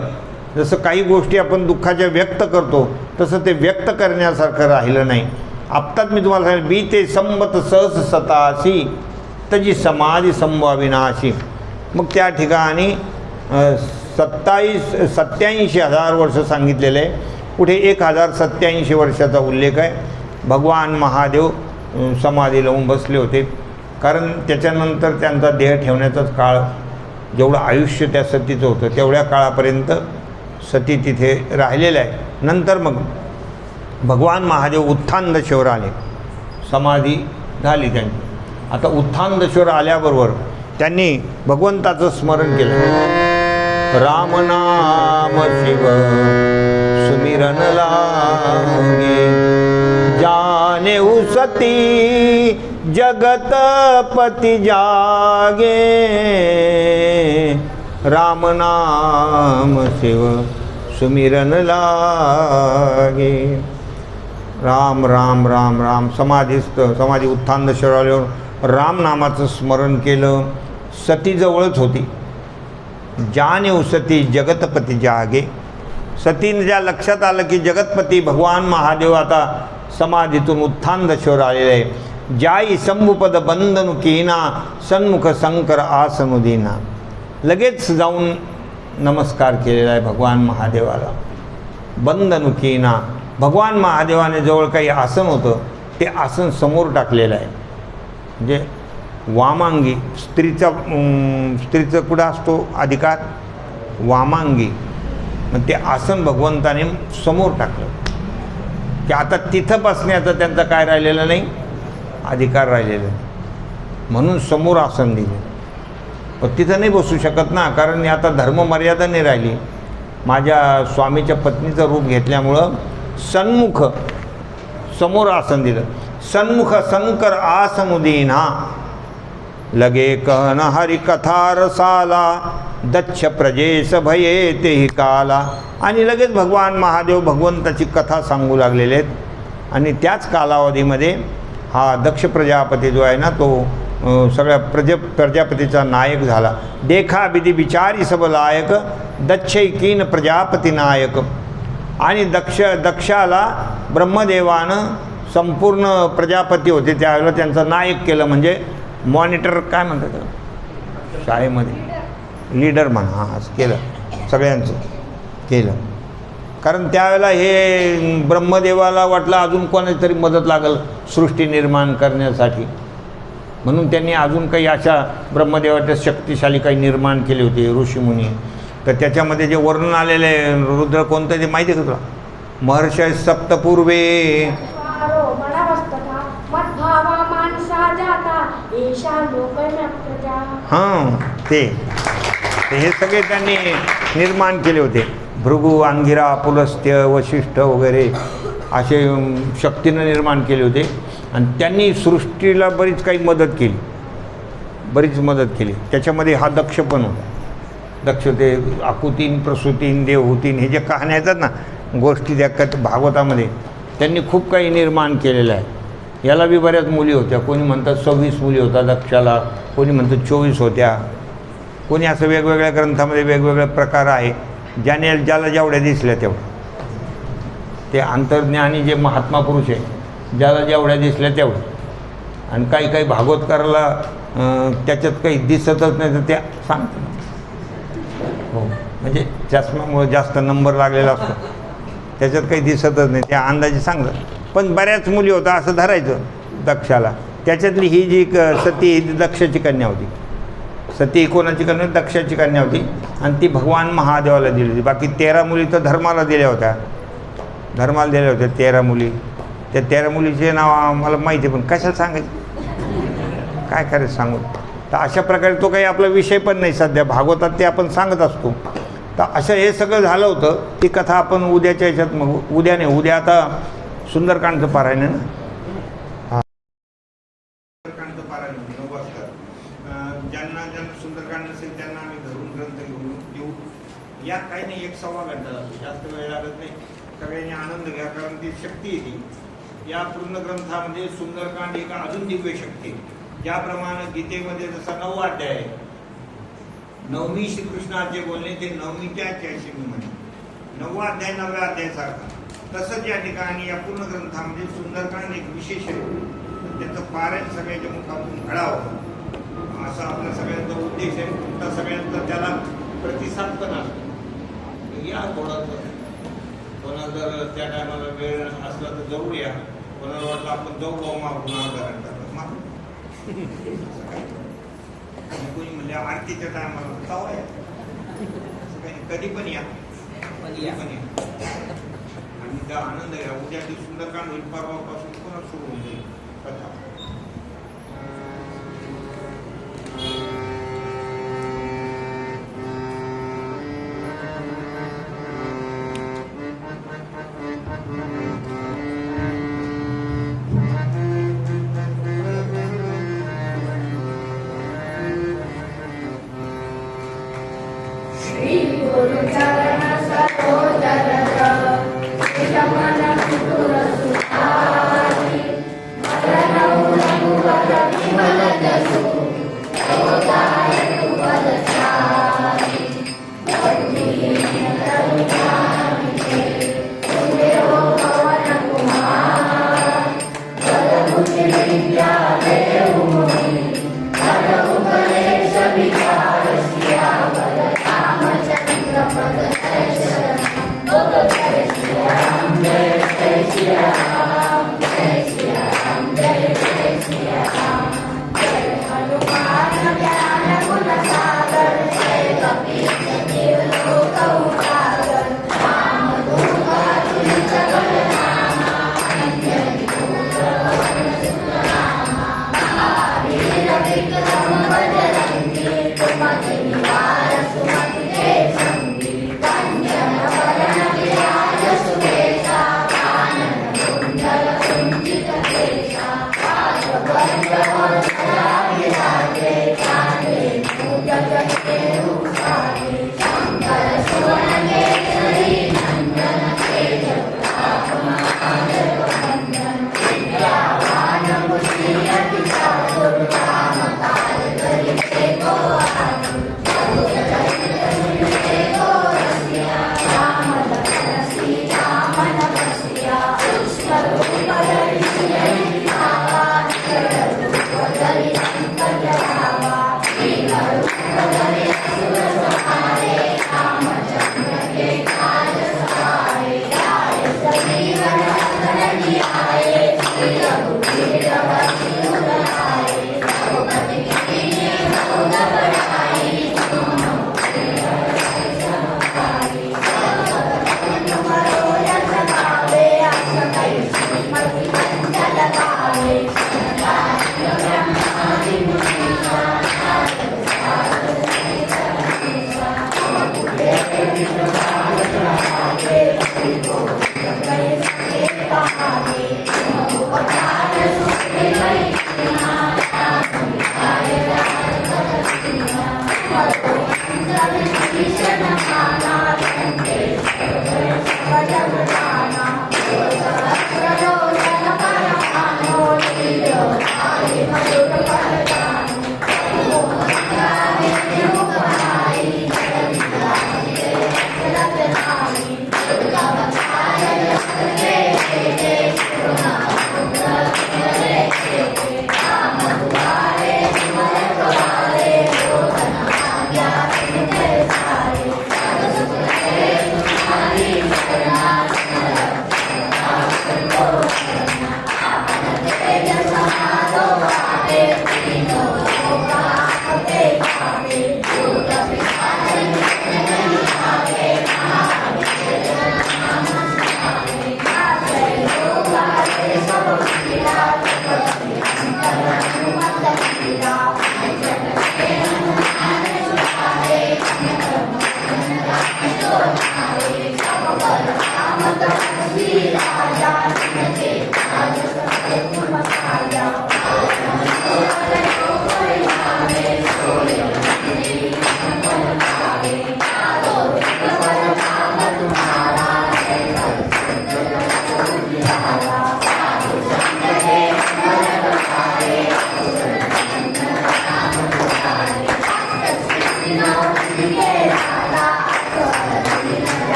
जसं काही गोष्टी आपण दुःखाच्या व्यक्त करतो तसं ते व्यक्त करण्यासारखं राहिलं नाही. आत्ताच मी तुम्हाला सांगितलं बी ते संबत सहस सतासी तजी समाधी संभाविनाशी. मग त्या ठिकाणी 87,000 वर्ष सांगितलेलं आहे. कुठे 1087 वर्षाचा उल्लेख आहे. भगवान महादेव समाधी लावून बसले होते, कारण त्याच्यानंतर त्यांचा देह ठेवण्याचाच काळ, जेवढं आयुष्य त्या सतीचं होतं तेवढ्या काळापर्यंत सती तिथे राहिलेलं आहे. नंतर मग भगवान महादेव उत्थान दशेवर आले, समाधी झाली त्यांची. आता उत्थान दशेवर आल्याबरोबर त्यांनी भगवंताचं स्मरण केलं. राम नाम शिव सुमिरन लागे, जाने सती जगतपति जागे. राम नाम शिव सुमिरन लागे. राम राम राम राम. समाधी उत्थान दशेवर आल्यावर राम नामाचं स्मरण केलं. सती जवळच होती. जाने सती जगतपती जागे. सतीने ज्या लक्षात आलं की जगतपती भगवान महादेव आता समाधीतून उत्थान दशेवर आलेले आहे. जाई शंभुपद बंधनु कीना सन्मुख शंकर आसनु दीना. लगेच जाऊन नमस्कार केलेला आहे भगवान महादेवाला. बंधनु कीना. भगवान महादेवाने जवळ काही आसन होतं ते आसन समोर टाकलेलं आहे. म्हणजे वामांगी स्त्रीचं कुठं असतो अधिकार, वामांगी. मग ते आसन भगवंताने समोर टाकलं की आता तिथं बसण्याचा त्यांचा काय राहिलेलं नाही, अधिकार राहिलेला नाही. म्हणून समोर आसन दिले. पण तिथं नाही बसू शकत ना, कारण आता धर्ममर्यादा नाही राहिली. माझ्या स्वामीच्या पत्नीचं रूप घेतल्यामुळं सन्मुख समोर आसन दिलं. सन्मुख शंकर आसनुदीना. लगे कहन हरि कथा रसाला दक्ष प्रजेश भये तेही काला. आणि लगेच भगवान महादेव भगवंताची कथा सांगू लागलेले आहेत. आणि त्याच कालावधीमध्ये हा दक्ष प्रजापती जो आहे ना तो सगळ्या प्रजापतीचा नायक झाला. देखा विधी विचारी सब लायक दक्षैकीन प्रजापती नायक. आणि दक्षाला ब्रह्मदेवानं संपूर्ण प्रजापती होते त्यावेळेला त्यांचं नायक केलं. म्हणजे मॉनिटर काय म्हणतात त्याला शाळेमध्ये, लीडर म्हणा, हां केलं, सगळ्यांचं केलं. कारण त्यावेळेला हे ब्रह्मदेवाला वाटलं अजून कोणाची तरी मदत लागेल सृष्टी निर्माण करण्यासाठी, म्हणून त्यांनी अजून काही अशा ब्रह्मदेवाच्या शक्तिशाली काही निर्माण केले होते ऋषीमुनी. तर त्याच्यामध्ये जे वर्णन आलेले रुद्र कोणतं ते माहिती आहे का तुला? महर्षय सप्तपूर्वे हां ते हे सगळे त्यांनी निर्माण केले होते. भृगु, अंगिरा, पुलस्त्य, वशिष्ठ वगैरे असे शक्तीनं निर्माण केले होते. आणि त्यांनी सृष्टीला बरीच काही मदत केली. त्याच्यामध्ये हा दक्ष पण होता. दक्ष ते आकुतीन, प्रसूतीन, देवहूतीन हे जे कहाण्या येतात ना गोष्टी त्या भागवतामध्ये, त्यांनी खूप काही निर्माण केलेलं आहे. याला बी बऱ्याच मुली होत्या. कोणी म्हणतात 26 मुली होत्या दक्षाला, कोणी म्हणतात 24 होत्या. कोणी असं वेगवेगळ्या ग्रंथामध्ये वेगवेगळे प्रकार आहे. ज्याला जेवढ्या दिसल्या तेवढ्या. ते अंतर्ज्ञानी जे महात्मा पुरुष आहे ज्याला जेवढ्या दिसल्या तेवढ्या. आणि काही भागवतकाराला त्याच्यात काही दिसतच नाही तर त्या सांगतात. हो, म्हणजे चष्म्यामुळे जास्त नंबर लागलेला असतो, त्याच्यात काही दिसतच नाही, त्या अंदाजे सांगतात. पण बऱ्याच मुली होत्या असं धरायचं दक्षाला. त्याच्यातली ही जी सती ही दक्षाची कन्या होती. सती कोणाची कन्या? दक्षाची कन्या होती. आणि ती भगवान महादेवाला दिली होती. बाकी 13 मुली तर धर्माला दिल्या होत्या. 13 मुली. त्या 13 मुलीचे नाव आम्हाला माहिती, पण कशाला सांगायचं, काय करायचं सांगू. तर अशा प्रकारे तो काही आपला विषय पण नाही सध्या भागवतात, ते आपण सांगत असतो. तर असं हे सगळं झालं होतं. ती कथा आपण उद्याच्या ह्याच्यात, मग उद्या आता सुंदरकांडचं पारायण आहे ना. हां, सुंदरकांडचं पारायण 9 वाजता. ज्यांना सुंदरकांड नसेल त्यांना आम्ही घरून ग्रंथ घेऊन देऊ. यात काही नाही, 1-1.25 घंटा जास्त वेळ लागत नाही. सगळ्यांनी आनंद घ्या, कारण ती शक्ती येते या पूर्ण ग्रंथामध्ये. सुंदरकांड एक अजून दिव्य शक्ती. ज्याप्रमाणे गीतेमध्ये जसा 9 अध्याय आहे, 9वी श्रीकृष्णाचे बोलणे ते 9वीच्या 86 म्हणे, 9वा अध्याय 9व्या अध्यायासारखा. तसंच या ठिकाणी या पूर्ण ग्रंथामध्ये सुंदरकांड एक विशेष आहे. त्याचं पारायण सगळ्याच्या मुखातून घडावं असा आपल्या सगळ्यांचा उद्देश आहे. तुमचा सगळ्यांचा त्याला प्रतिसाद पण असतो. या कोणाला जर त्या टायमाला वेळ असला तर जरूर या. कोणाला वाटलं आपण जाऊ बाबा मागून कोणी म्हणजे आरतीच्या टायमाला जावा या, कधी पण या, कधी पण या आणि त्या आनंद घ्या. उद्या दिवस सुंदरकांड होईल, परवापासून पुन्हा सुरू होऊन जाईल कथा.